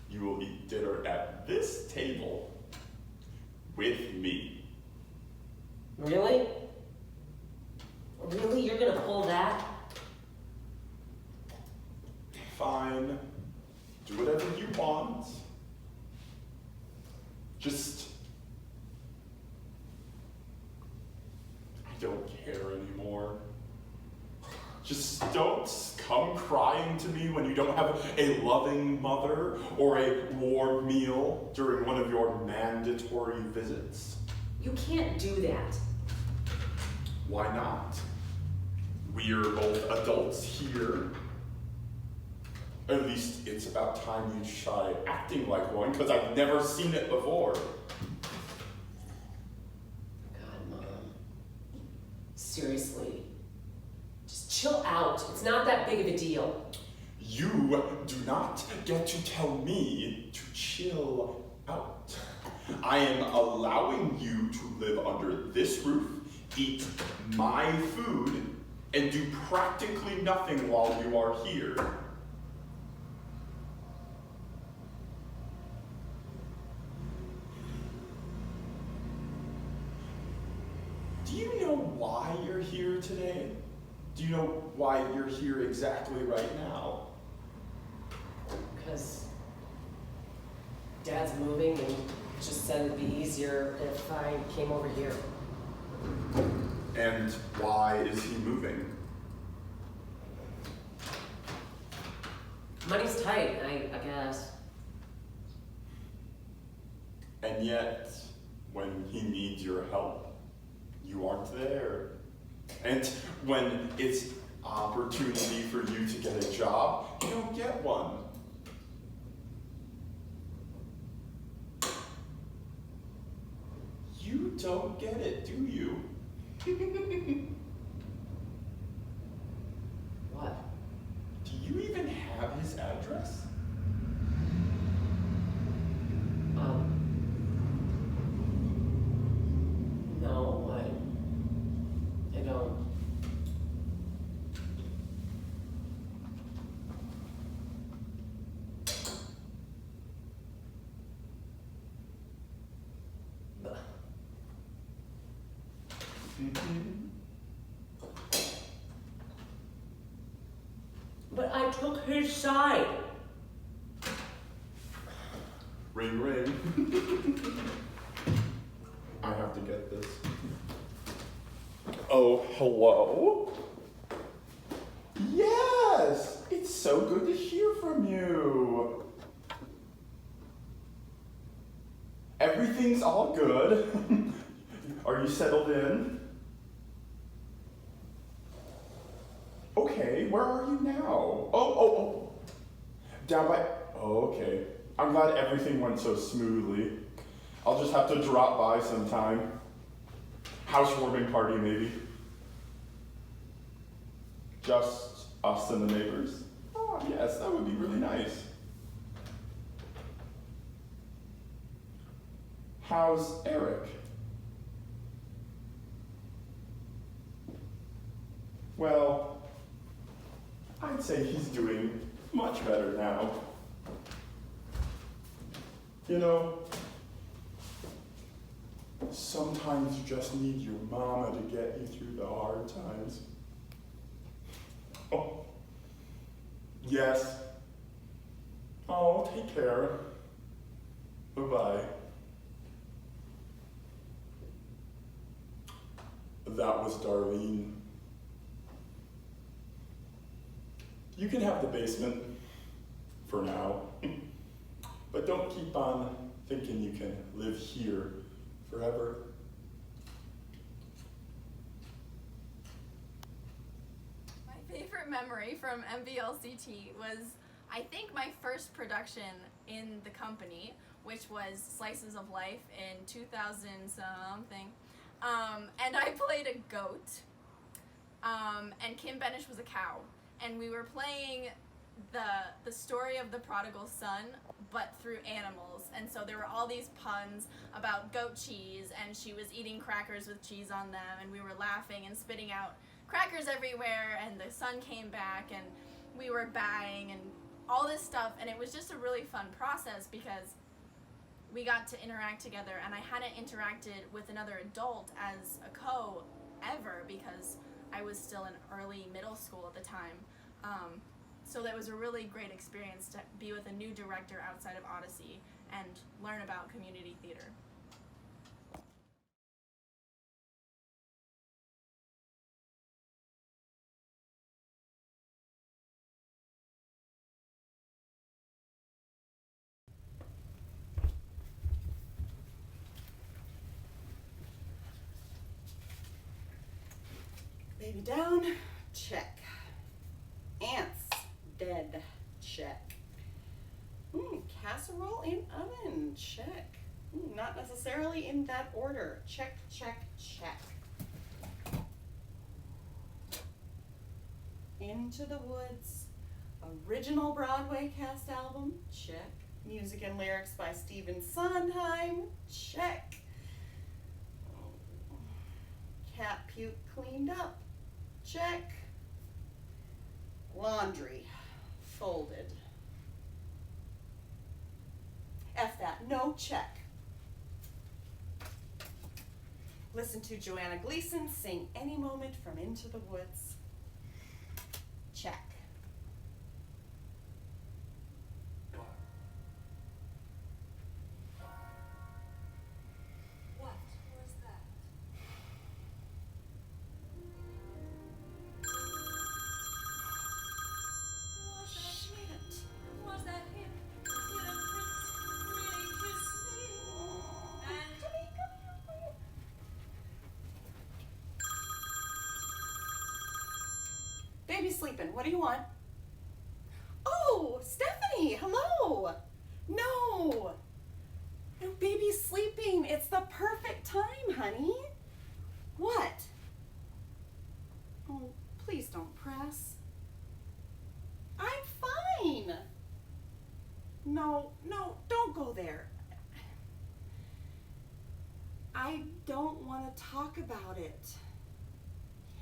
you will eat dinner at this table with me. Really? Really? You're gonna pull that? Fine. Do whatever you want. Just... I don't care anymore. Just don't come crying to me when you don't have a loving mother or a warm meal during one of your mandatory visits. You can't do that. Why not? We're both adults here. At least it's about time you try acting like one, because I've never seen it before. God, Mom. Seriously. Just chill out. It's not that big of a deal. You do not get to tell me to chill out. I am allowing you to live under this roof, eat my food, and do practically nothing while you are here. Do you know why you're here today? Do you know why you're here exactly right now? Because Dad's moving and just said it'd be easier if I came over here. And why is he moving? Money's tight, I guess. And yet, when he needs your help, you aren't there. And when it's opportunity for you to get a job, you don't get one. You don't get it, do you? What? Do you even have his address? No, I don't. But I took his side. Ring, ring. I have to get this. Oh, hello? Yes! It's so good to hear from you. Everything's all good. Are you settled in? Okay, where are you now? Oh. Down by... Oh, okay. I'm glad everything went so smoothly. I'll just have to drop by sometime. Housewarming party, maybe. Just us and the neighbors. Oh, yes, that would be really nice. How's Eric? Well, I'd say he's doing much better now. You know, sometimes you just need your mama to get you through the hard times. Oh, yes. Oh, take care. Bye-bye. That was Darlene. You can have the basement for now, but don't keep on thinking you can live here forever. My favorite memory from MVLCT was, I think, my first production in the company, which was Slices of Life in 2000 something. And I played a goat, and Kim Benish was a cow. And we were playing the story of the prodigal son, but through animals. And so there were all these puns about goat cheese, and she was eating crackers with cheese on them, and we were laughing and spitting out crackers everywhere, and the sun came back, and we were buying, and all this stuff. And it was just a really fun process because we got to interact together, and I hadn't interacted with another adult as a co ever because I was still in early middle school at the time. So that was a really great experience to be with a new director outside of Odyssey and learn about community theater. Baby down, check. Ants, dead, check. Casserole in oven, check. Not necessarily in that order. Check, check, check. Into the Woods, original Broadway cast album, check. Music and lyrics by Stephen Sondheim, check. Cat puke cleaned up, check. Laundry, folded. F that, no check. Listen to Joanna Gleason sing Any Moment from Into the Woods, check. What was that? Was that him? Did a prince really kiss me? And Baby's sleeping, what do you want? Oh, Stephanie, hello. No, baby's sleeping. It's the perfect time, honey. What? Oh, please don't press. I'm fine. No, don't go there. I don't want to talk about it.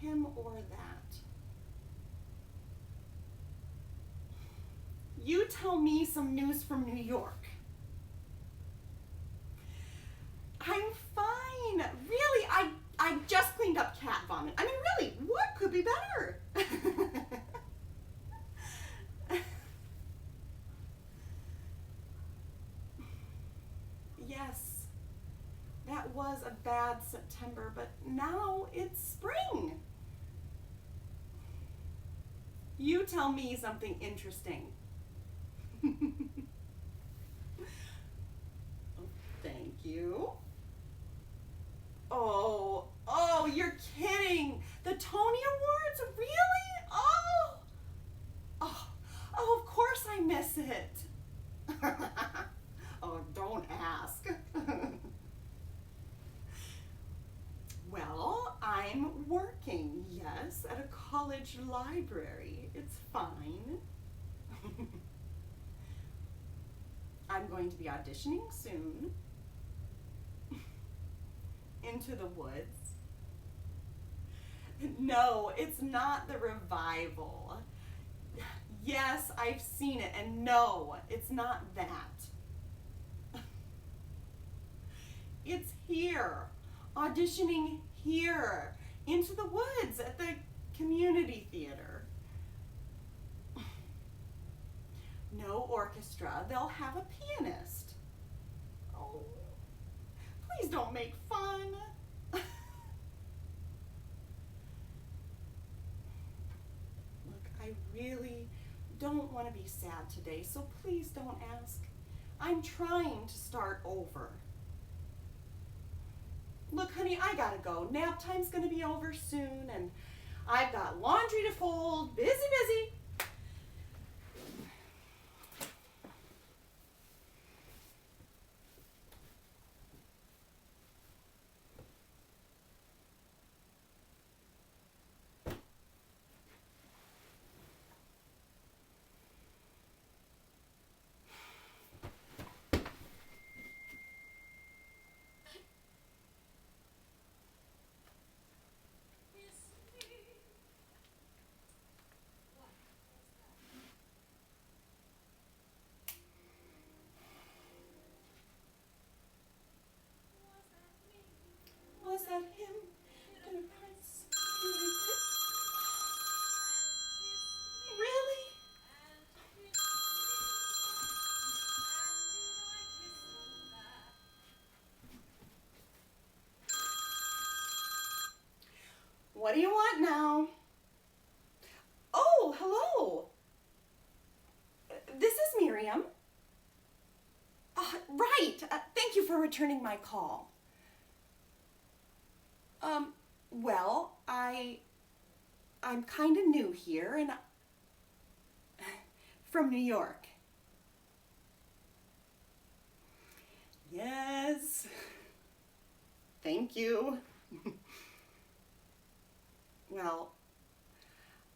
Him or that. You tell me some news from New York. I'm fine. Really, I just cleaned up cat vomit. I mean, really, what could be better? Yes, that was a bad September, but now it's spring. You tell me something interesting. Thank you. Oh, you're kidding. The Tony Awards? Really? Oh, of course I miss it. Oh, don't ask. Well, I'm working, yes, at a college library. It's fine. I'm going to be auditioning soon. Into the Woods. No, it's not the revival. Yes, I've seen it, and no, it's not that. It's here, auditioning here, Into the Woods at the community theater. No orchestra, they'll have a pianist. Oh, please don't make fun. I really don't want to be sad today, so please don't ask. I'm trying to start over. Look, honey, I gotta go. Nap time's gonna be over soon, and I've got laundry to fold. Busy, busy. Was that him? Really? What do you want now? Oh, hello. This is Miriam. Right. Thank you for returning my call. Well, I'm kind of new here, and from New York. Yes. Thank you. Well,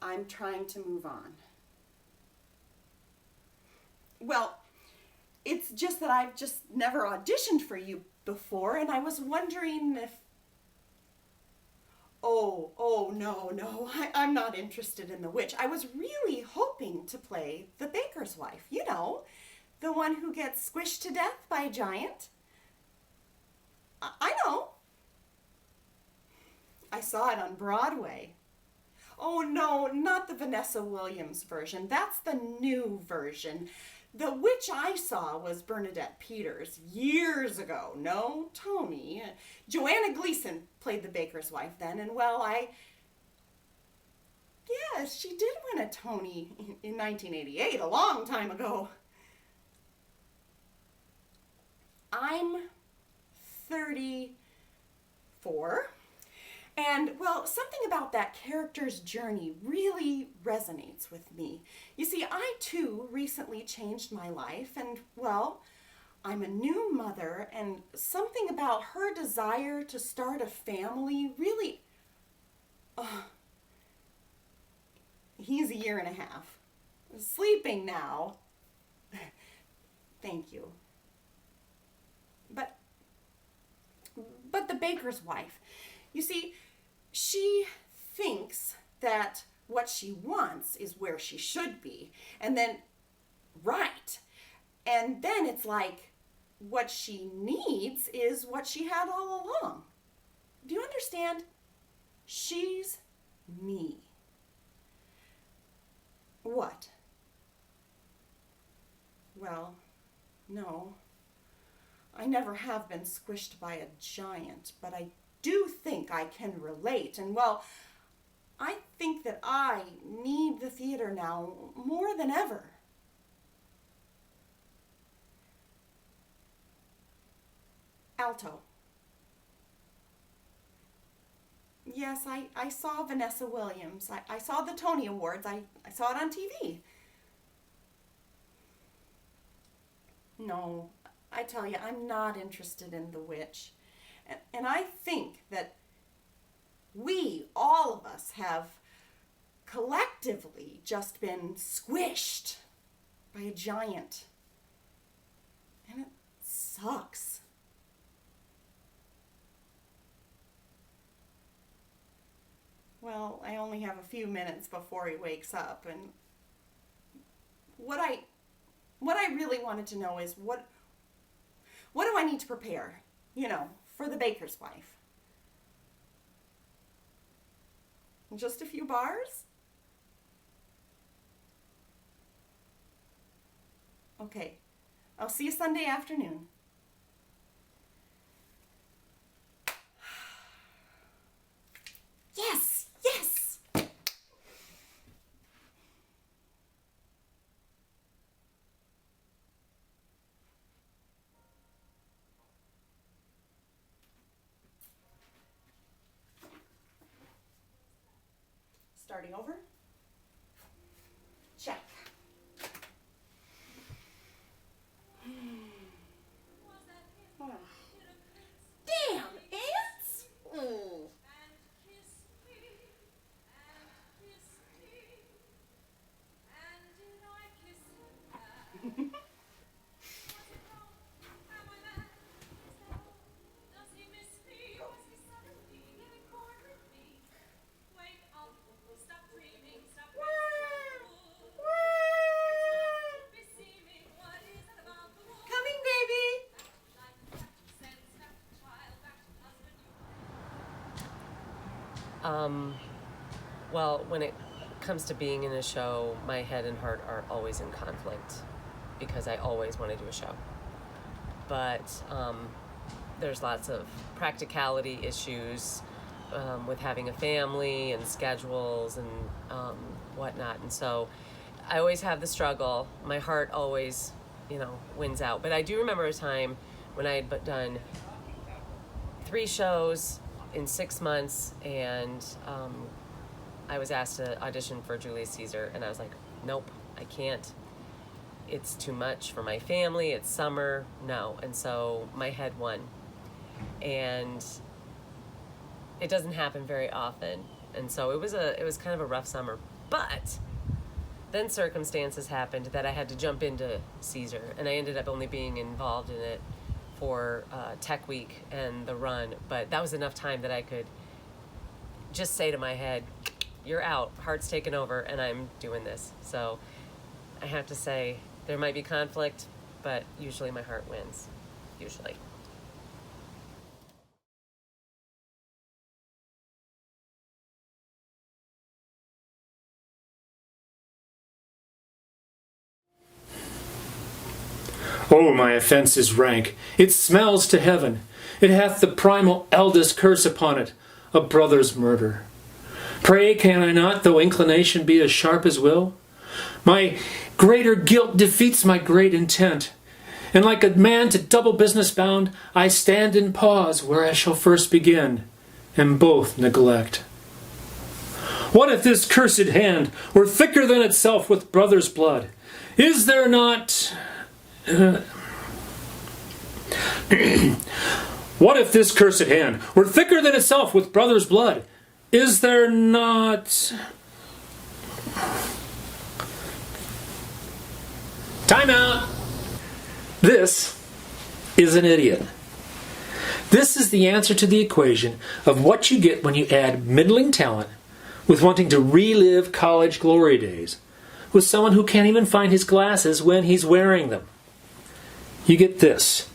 I'm trying to move on. Well, it's just that I've just never auditioned for you before, and I was wondering if... Oh, no, I'm not interested in The Witch. I was really hoping to play the baker's wife, you know, the one who gets squished to death by a giant. I know. I saw it on Broadway. Oh, no, not the Vanessa Williams version. That's the new version. The witch I saw was Bernadette Peters years ago. No, Tony. Joanna Gleason played the baker's wife then, and well, yes, she did win a Tony in 1988, a long time ago. I'm 34. And, well, something about that character's journey really resonates with me. You see, I, too, recently changed my life, and, well, I'm a new mother, and something about her desire to start a family really... He's a year and a half. Sleeping now. Thank you. But the baker's wife... You see, she thinks that what she wants is where she should be. And then, right. And then it's like what she needs is what she had all along. Do you understand? She's me. What? Well, no. I never have been squished by a giant, but I do think I can relate, and well, I think that I need the theater now more than ever. Alto. Yes, I saw Vanessa Williams. I saw the Tony Awards. I saw it on TV. No, I tell you, I'm not interested in The Witch. And I think that we, all of us, have collectively just been squished by a giant. And it sucks. Well, I only have a few minutes before he wakes up, and what I really wanted to know is what do I need to prepare, you know, for the baker's wife? Just a few bars? Okay, I'll see you Sunday afternoon. Yes, yes! starting over? Check. Damn, ants! Ooh. Coming, baby! Well, when it comes to being in a show, my head and heart are always in conflict because I always want to do a show. But there's lots of practicality issues with having a family and schedules and whatnot. And so I always have the struggle. My heart always, wins out. But I do remember a time when I had done 3 shows in 6 months, and I was asked to audition for Julius Caesar, and I was like, nope, I can't. It's too much for my family. It's summer. No. And so my head won. And it doesn't happen very often. And so it was kind of a rough summer. But then circumstances happened that I had to jump into Caesar, and I ended up only being involved in it for Tech Week and the run. But that was enough time that I could just say to my head, you're out, heart's taken over, and I'm doing this. So I have to say, there might be conflict, but usually my heart wins, usually. Oh, my offence is rank. It smells to heaven. It hath the primal eldest curse upon it, a brother's murder. Pray, can I not, though inclination be as sharp as will? My greater guilt defeats my great intent, and like a man to double business bound, I stand in pause where I shall first begin, and both neglect. What if this cursed hand were thicker than itself with brother's blood? Is there not... What if this cursed hand were thicker than itself with brother's blood? Is there not... Time out! This is an idiot. This is the answer to the equation of what you get when you add middling talent with wanting to relive college glory days with someone who can't even find his glasses when he's wearing them. You get this,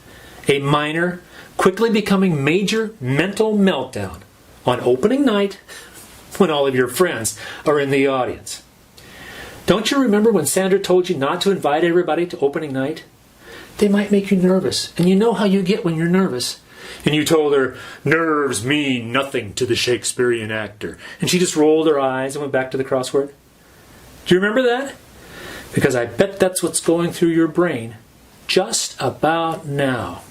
a minor, quickly becoming major mental meltdown on opening night when all of your friends are in the audience. Don't you remember when Sandra told you not to invite everybody to opening night? They might make you nervous, and you know how you get when you're nervous. And you told her, nerves mean nothing to the Shakespearean actor. And she just rolled her eyes and went back to the crossword. Do you remember that? Because I bet that's what's going through your brain just about now.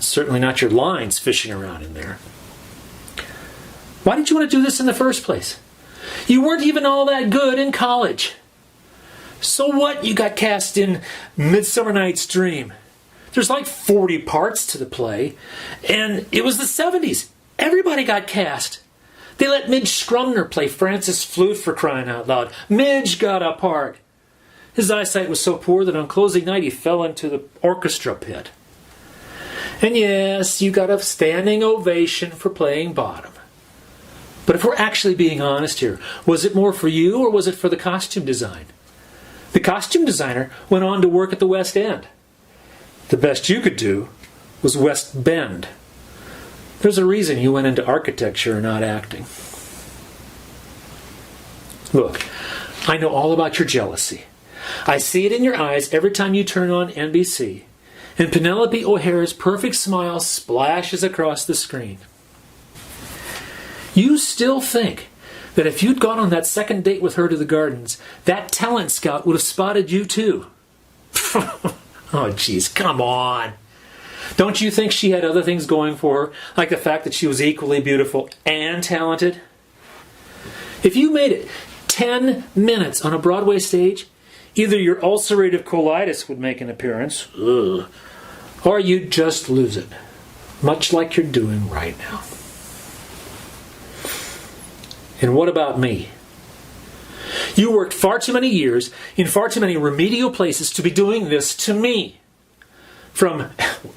Certainly not your lines fishing around in there. Why did you want to do this in the first place? You weren't even all that good in college. So what? You got cast in Midsummer Night's Dream. There's like 40 parts to the play, and it was the 70s. Everybody got cast. They let Midge Scrumner play Francis Flute, for crying out loud. Midge got a part. His eyesight was so poor that on closing night he fell into the orchestra pit. And yes, you got a standing ovation for playing bottom. But if we're actually being honest here, was it more for you or was it for the costume design? The costume designer went on to work at the West End. The best you could do was West Bend. There's a reason you went into architecture and not acting. Look, I know all about your jealousy. I see it in your eyes every time you turn on NBC, and Penelope O'Hare's perfect smile splashes across the screen. You still think that if you'd gone on that second date with her to the gardens, that talent scout would have spotted you too. Oh, geez, come on. Don't you think she had other things going for her, like the fact that she was equally beautiful and talented? If you made it 10 minutes on a Broadway stage, either your ulcerative colitis would make an appearance, or you'd just lose it, much like you're doing right now. And what about me? You worked far too many years in far too many remedial places to be doing this to me. From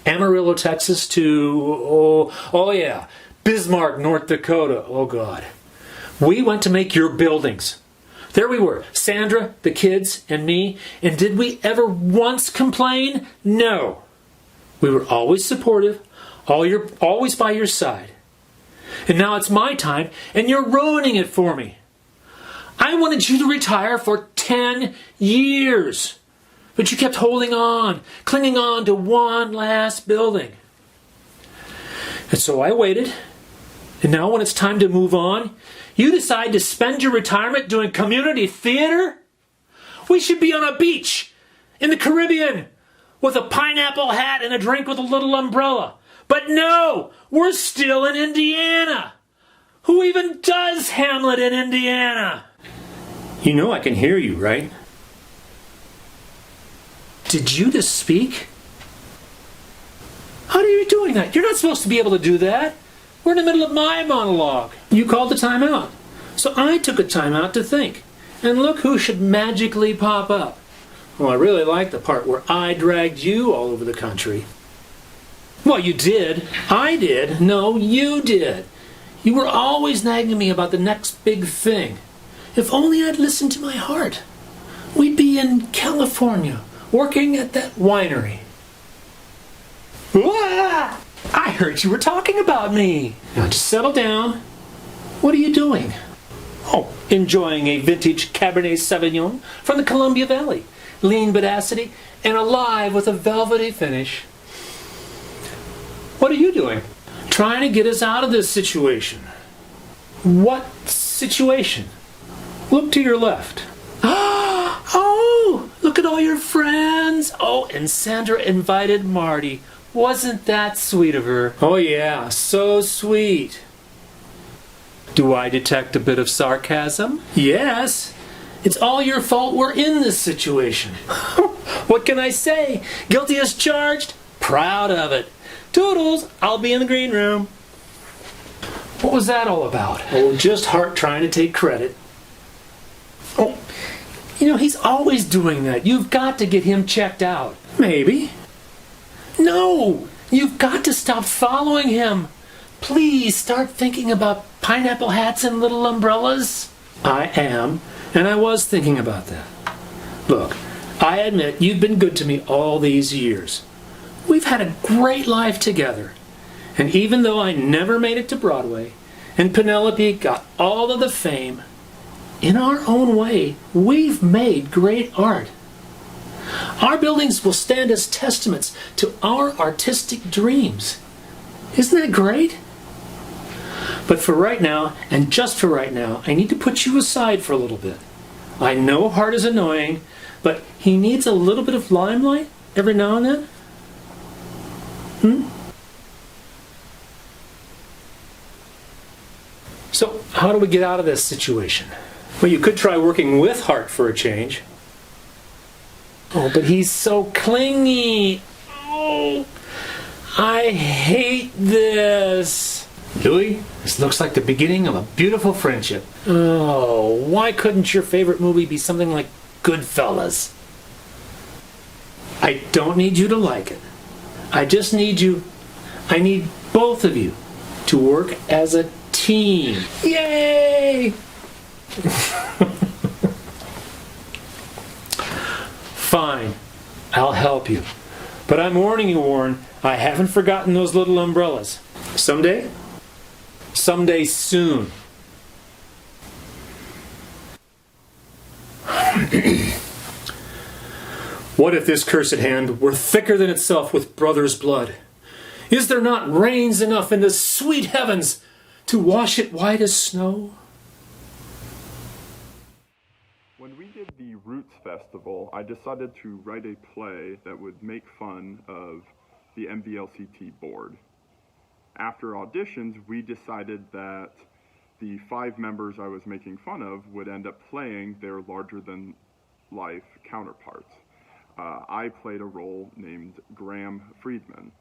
Amarillo, Texas to, oh yeah, Bismarck, North Dakota. Oh God. We went to make your buildings. There we were, Sandra, the kids, and me. And did we ever once complain? No. We were always supportive, always by your side. And now it's my time, and you're ruining it for me. I wanted you to retire for 10 years. But you kept holding on, clinging on to one last building. And so I waited. And now when it's time to move on, you decide to spend your retirement doing community theater? We should be on a beach in the Caribbean with a pineapple hat and a drink with a little umbrella. But no, we're still in Indiana. Who even does Hamlet in Indiana? You know I can hear you, right? Did you just speak? How are you doing that? You're not supposed to be able to do that. We're in the middle of my monologue. You called the timeout. So I took a timeout to think. And look who should magically pop up. Well, I really like the part where I dragged you all over the country. Well, you did. I did. No, you did. You were always nagging me about the next big thing. If only I'd listened to my heart. We'd be in California, working at that winery. Wah! I heard you were talking about me. Now just settle down. What are you doing? Oh, enjoying a vintage Cabernet Sauvignon from the Columbia Valley. Lean but acidy and alive with a velvety finish. What are you doing? Trying to get us out of this situation. What situation? Look to your left. Oh, look at all your friends. Oh, and Sandra invited Marty. Wasn't that sweet of her? Oh yeah, so sweet. Do I detect a bit of sarcasm? Yes. It's all your fault we're in this situation. What can I say? Guilty as charged? Proud of it. Toodles, I'll be in the green room. What was that all about? Oh, just Hart trying to take credit. Oh, you know, he's always doing that. You've got to get him checked out. Maybe. No, you've got to stop following him. Please start thinking about pineapple hats and little umbrellas. I am, and I was thinking about that. Look, I admit you've been good to me all these years. We've had a great life together. And even though I never made it to Broadway, and Penelope got all of the fame, in our own way, we've made great art. Our buildings will stand as testaments to our artistic dreams. Isn't that great? But for right now, and just for right now, I need to put you aside for a little bit. I know Hart is annoying, but he needs a little bit of limelight every now and then. So, how do we get out of this situation? Well, you could try working with Hart for a change. Oh, but he's so clingy. Oh, I hate this. Louis, this looks like the beginning of a beautiful friendship. Oh, why couldn't your favorite movie be something like Goodfellas? I don't need you to like it. I just need you, I need both of you to work as a team. Yay! Fine, I'll help you. But I'm warning you, Warren, I haven't forgotten those little umbrellas. Someday? Someday soon. What if this cursed hand were thicker than itself with brother's blood? Is there not rains enough in the sweet heavens to wash it white as snow? When we did the Roots Festival, I decided to write a play that would make fun of the MVLCT board. After auditions, we decided that the 5 members I was making fun of would end up playing their larger-than-life counterparts. I played a role named Graham Friedman.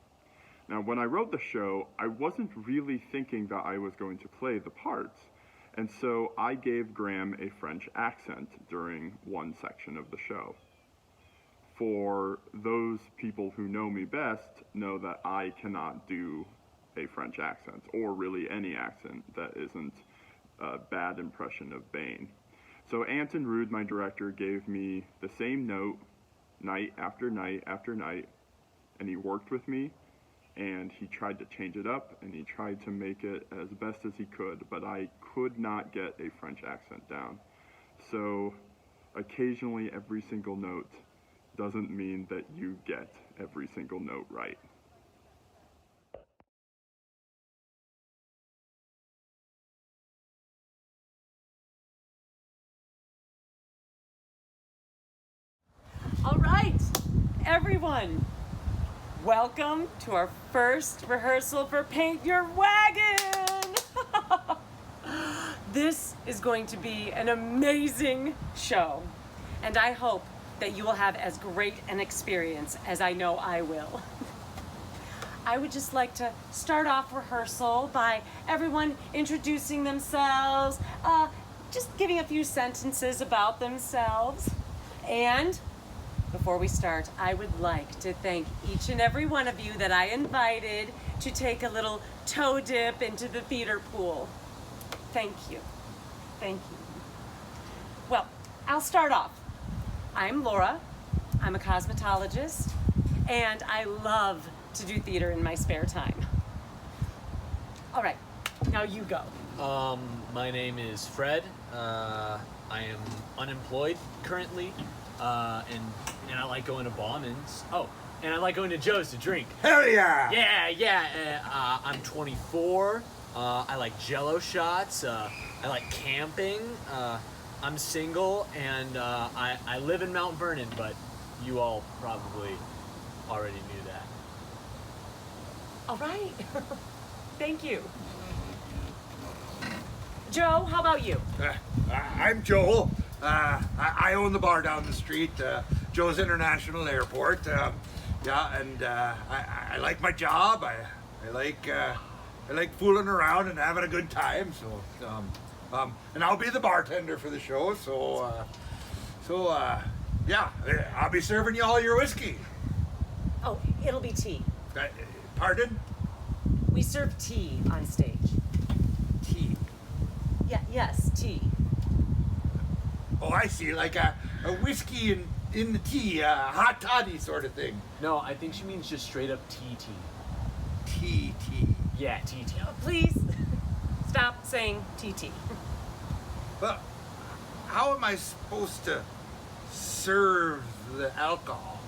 Now, when I wrote the show, I wasn't really thinking that I was going to play the parts, and so I gave Graham a French accent during one section of the show. For those people who know me best know that I cannot do a French accent, or really any accent that isn't a bad impression of Bane. So Anton Rude, my director, gave me the same note night after night after night, and he worked with me, and he tried to change it up, and he tried to make it as best as he could, but I could not get a French accent down. So occasionally every single note doesn't mean that you get every single note right. All right, everyone, welcome to our first rehearsal for Paint Your Wagon. This is going to be an amazing show, and I hope that you will have as great an experience as I know I will. I would just like to start off rehearsal by everyone introducing themselves, just giving a few sentences about themselves. And before we start, I would like to thank each and every one of you that I invited to take a little toe dip into the theater pool. Thank you. Thank you. Well, I'll start off. I'm Laura. I'm a cosmetologist, and I love to do theater in my spare time. All right, now you go. My name is Fred. I am unemployed currently, and I like going to Bauman's. Oh, and I like going to Joe's to drink. Hell yeah! Yeah. I'm 24. I like Jell-O shots. I like camping. I'm single, and I live in Mount Vernon, but you all probably already knew that. All right. Thank you. Joe, how about you? I'm Joel. I own the bar down the street, Joe's International Airport. I like my job. I like fooling around and having a good time. So, and I'll be the bartender for the show. Yeah, I'll be serving you all your whiskey. Oh, it'll be tea. Pardon? We serve tea on stage. Tea? Yes, tea. Oh, I see, like a whiskey in the tea, hot toddy sort of thing. No, I think she means just straight up tea. Tea. Yeah, tea. Please stop saying TT. But how am I supposed to serve the alcohol?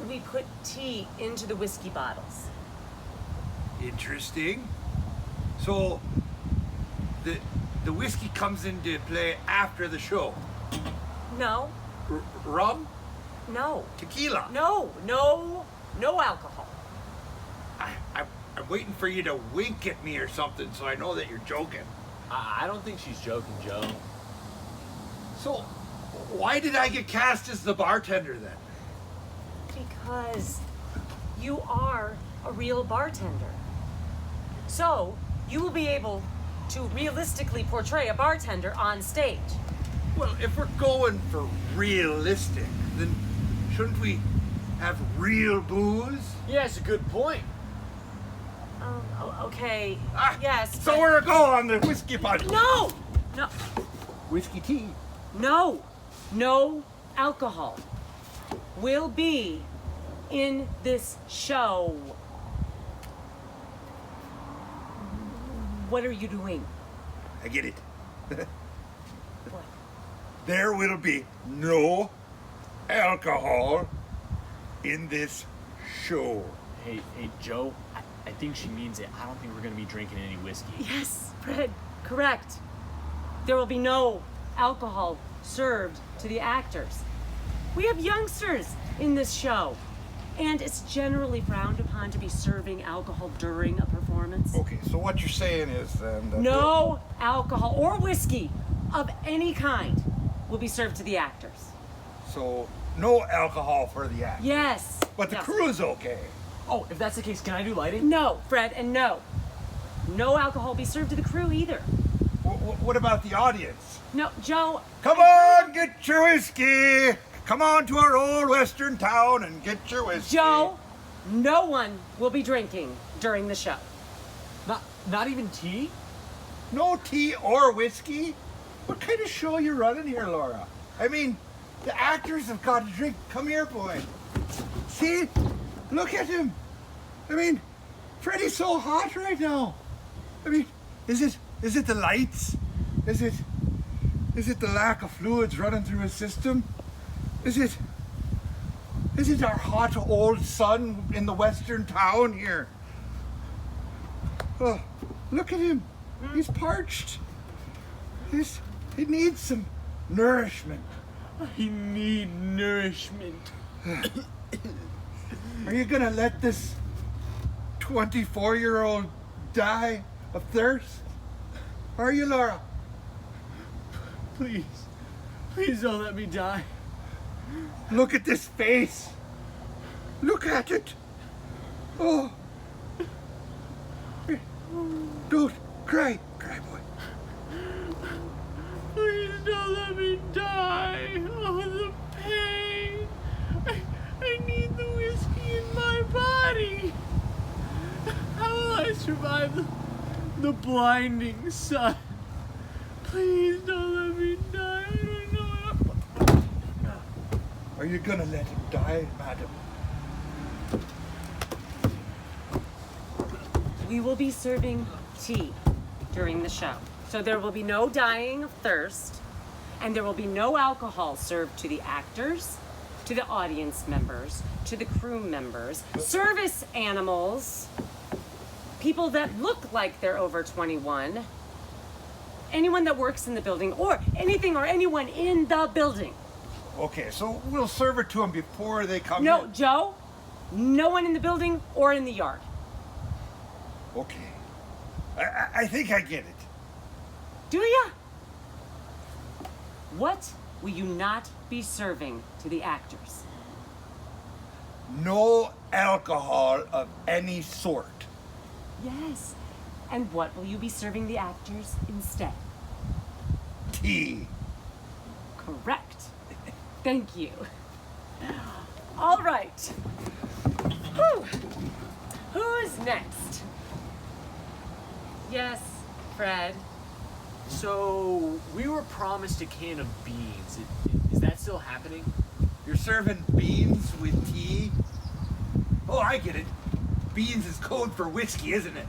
We put tea into the whiskey bottles. Interesting. So the whiskey comes into play after the show. No. Rum? No. Tequila? No alcohol. I'm waiting for you to wink at me or something so I know that you're joking. I don't think she's joking, Joe. So, why did I get cast as the bartender then? Because you are a real bartender. So, you will be able to realistically portray a bartender on stage. Well, if we're going for realistic, then shouldn't we have real booze? Yeah, it's a good point. Okay. Yes. So we're go on the whiskey punch. No. Whiskey tea. No alcohol will be in this show. What are you doing? I get it. What? There will be no alcohol in this show. Hey, Joe, I think she means it. I don't think we're going to be drinking any whiskey. Yes, Fred, correct. There will be no alcohol served to the actors. We have youngsters in this show, And it's generally frowned upon to be serving alcohol during a performance. Okay, so what you're saying is then that No alcohol or whiskey of any kind will be served to the actors. So no alcohol for the act. Yes. But the Yes. crew is okay. Oh, if that's the case, can I do lighting? No, Fred, and no. No alcohol will be served to the crew either. What about the audience? No, Joe. Come on, get your whiskey. Come on to our old western town and get your whiskey. Joe, no one will be drinking during the show. Not even tea? No tea or whiskey? What kind of show you running here, Laura? I mean, the actors have got to drink. Come here, boy. See? Look at him. I mean, Freddie's so hot right now. I mean, is it the lights? Is it the lack of fluids running through his system? Is it our hot old sun in the western town here? Oh, look at him. He's parched. He needs some nourishment. I need nourishment. Are you gonna let this 24-year-old die of thirst? Are you, Laura? Please don't let me die. Look at this face. Look at it. Oh. Don't cry. Cry, boy. Please don't let me die. Oh, the pain. I need the whiskey in my body. How will I survive the blinding sun? Please don't let me die. I don't know. Are you gonna let him die, madam? We will be serving tea during the show. So there will be no dying of thirst, and there will be no alcohol served to the actors, to the audience members, to the crew members, service animals, people that look like they're over 21, anyone that works in the building, or anything or anyone in the building. Okay, so we'll serve it to them before they come No, in. Joe, no one in the building or in the yard. Okay. I think I get it. Do ya? What will you not be serving to the actors? No alcohol of any sort. Yes. And what will you be serving the actors instead? Tea. Correct. Thank you. All right. Whew. Who's next? Yes, Fred. So, we were promised a can of beans. Is that still happening? You're serving beans with tea? Oh, I get it. Beans is code for whiskey, isn't it?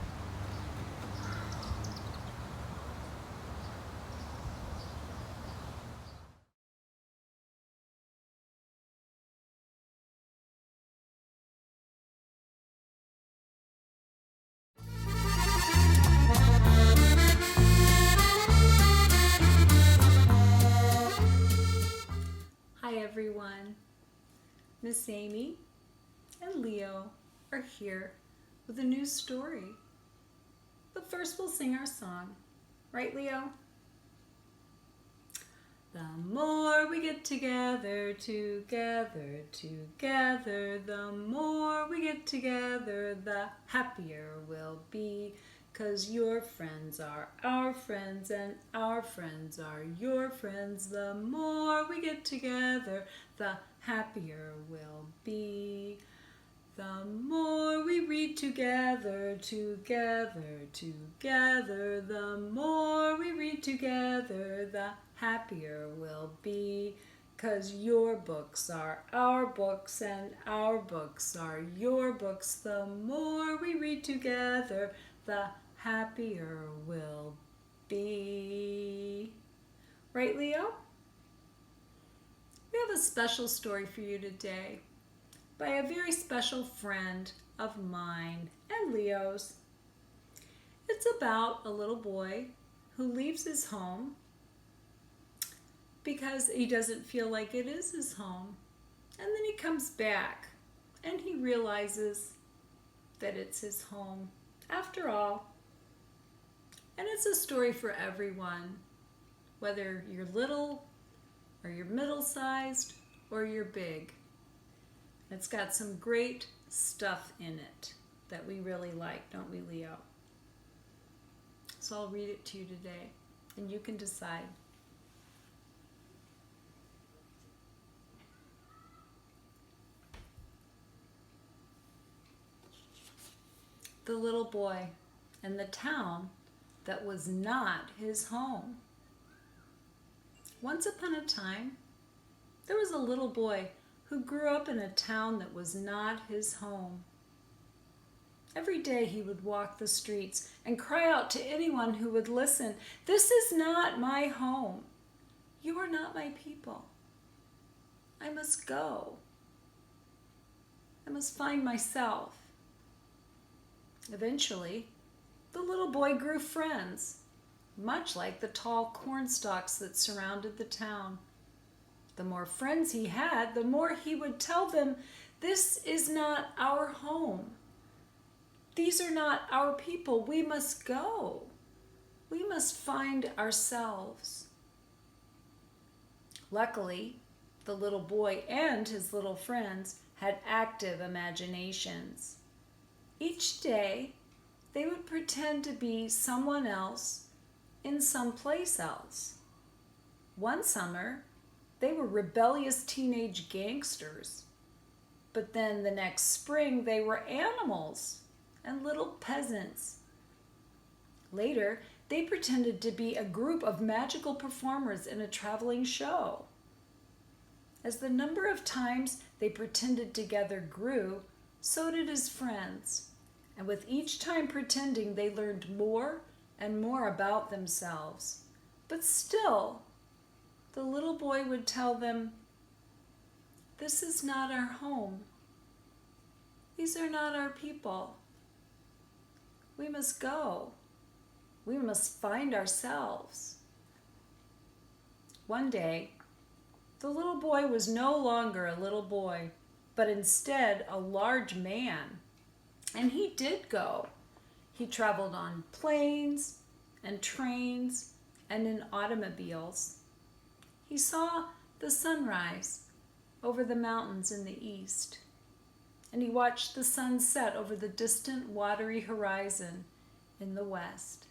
Hi everyone. Miss Amy and Leo are here with a new story. But first we'll sing our song. Right, Leo? The more we get together, together, the more we get together, the happier we'll be. 'Cause your friends are our friends and our friends are your friends. The more we get together, the happier we'll be. The more we read together, together, the more we read together, the happier we'll be. 'Cause your books are our books and our books are your books. The more we read together, the happier we'll be. Right, Leo? We have a special story for you today by a very special friend of mine and Leo's. It's about a little boy who leaves his home because he doesn't feel like it is his home. And then he comes back and he realizes that it's his home after all. And it's a story for everyone, whether you're little or you're middle-sized or you're big. It's got some great stuff in it that we really like, don't we, Leo? So I'll read it to you today, and you can decide. The little boy and the town that was not his home. Once upon a time, there was a little boy who grew up in a town that was not his home. Every day he would walk the streets and cry out to anyone who would listen, "This is not my home. You are not my people. I must go. I must find myself." Eventually, the little boy grew friends, much like the tall corn stalks that surrounded the town. The more friends he had, the more he would tell them, "This is not our home. These are not our people. We must go. We must find ourselves." Luckily, the little boy and his little friends had active imaginations. Each day, they would pretend to be someone else in some place else. One summer, they were rebellious teenage gangsters. But then the next spring, they were animals and little peasants. Later, they pretended to be a group of magical performers in a traveling show. As the number of times they pretended together grew, so did his friends. And with each time pretending, they learned more and more about themselves. But still, the little boy would tell them, "This is not our home. These are not our people. We must go. We must find ourselves." One day, the little boy was no longer a little boy, but instead a large man. And he did go. He traveled on planes and trains and in automobiles. He saw the sunrise over the mountains in the east, and he watched the sun set over the distant watery horizon in the west.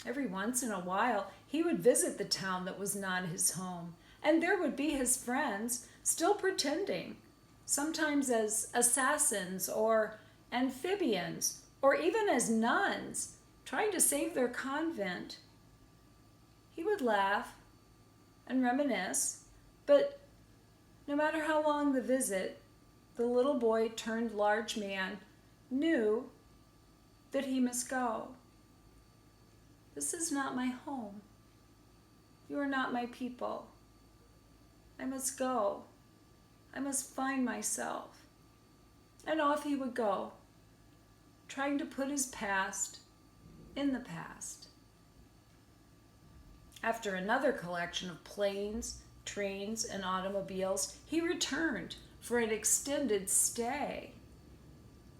Every once in a while, he would visit the town that was not his home, and there would be his friends still pretending, sometimes as assassins or amphibians, or even as nuns trying to save their convent. He would laugh and reminisce, but no matter how long the visit, the little boy turned large man knew that he must go. "This is not my home. You are not my people. I must go. I must find myself." And off he would go, trying to put his past in the past. After another collection of planes, trains, and automobiles, he returned for an extended stay.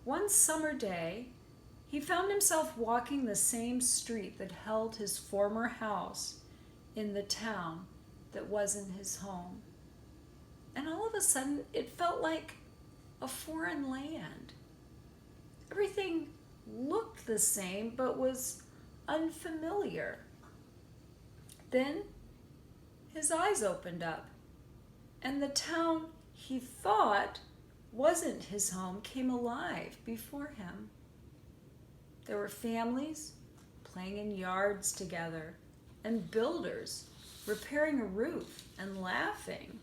One summer day, he found himself walking the same street that held his former house in the town that wasn't his home. And all of a sudden, it felt like a foreign land. Everything looked the same, but was unfamiliar. Then his eyes opened up, and the town he thought wasn't his home came alive before him. There were families playing in yards together, and builders repairing a roof and laughing.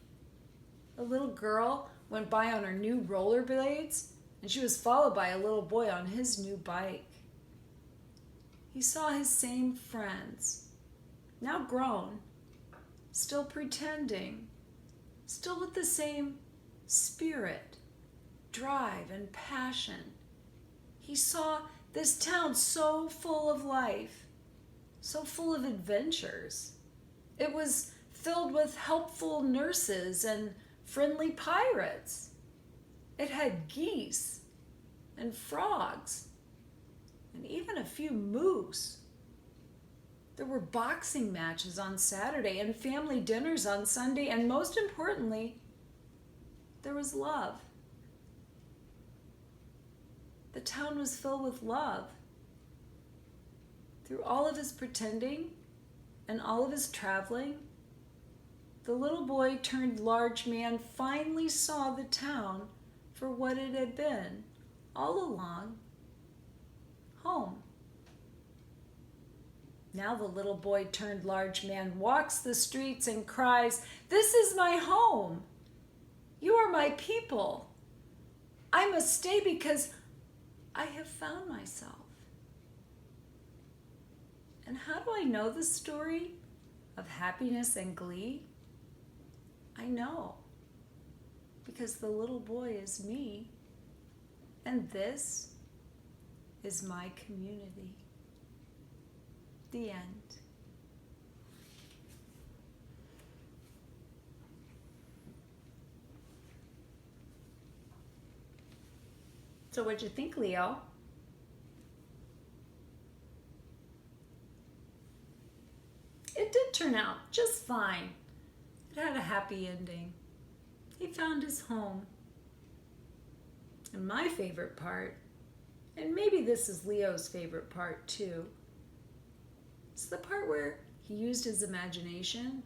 A little girl went by on her new rollerblades, and she was followed by a little boy on his new bike. He saw his same friends, now grown, still pretending, still with the same spirit, drive, and passion. He saw this town so full of life, so full of adventures. It was filled with helpful nurses and friendly pirates. It had geese and frogs and even a few moose. There were boxing matches on Saturday and family dinners on Sunday, and most importantly, there was love. The town was filled with love. Through all of his pretending and all of his traveling, the little boy turned large man finally saw the town for what it had been all along, home. Now the little boy turned large man walks the streets and cries, "This is my home. You are my people. I must stay because I have found myself." And how do I know the story of happiness and glee? I know because the little boy is me, and this is my community. The end. So what'd you think, Leo? It did turn out just fine. It had a happy ending. He found his home. And my favorite part, and maybe this is Leo's favorite part too, it's the part where he used his imagination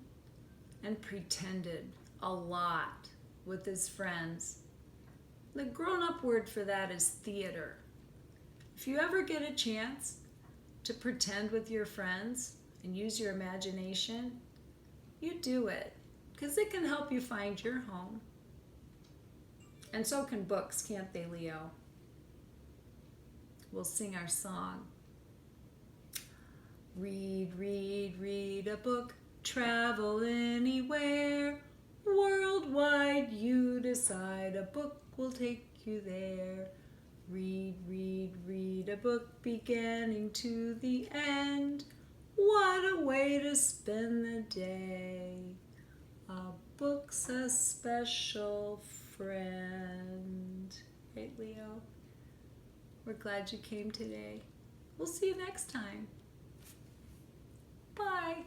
and pretended a lot with his friends. The grown-up word for that is theater. If you ever get a chance to pretend with your friends and use your imagination, you do it, because it can help you find your home. And so can books, can't they, Leo? We'll sing our song. Read, read, read a book, travel anywhere. Worldwide you decide, a book will take you there. Read, read, read a book, beginning to the end. What a way to spend the day. A book's a special friend. Right, Leo? We're glad you came today. We'll see you next time. Bye.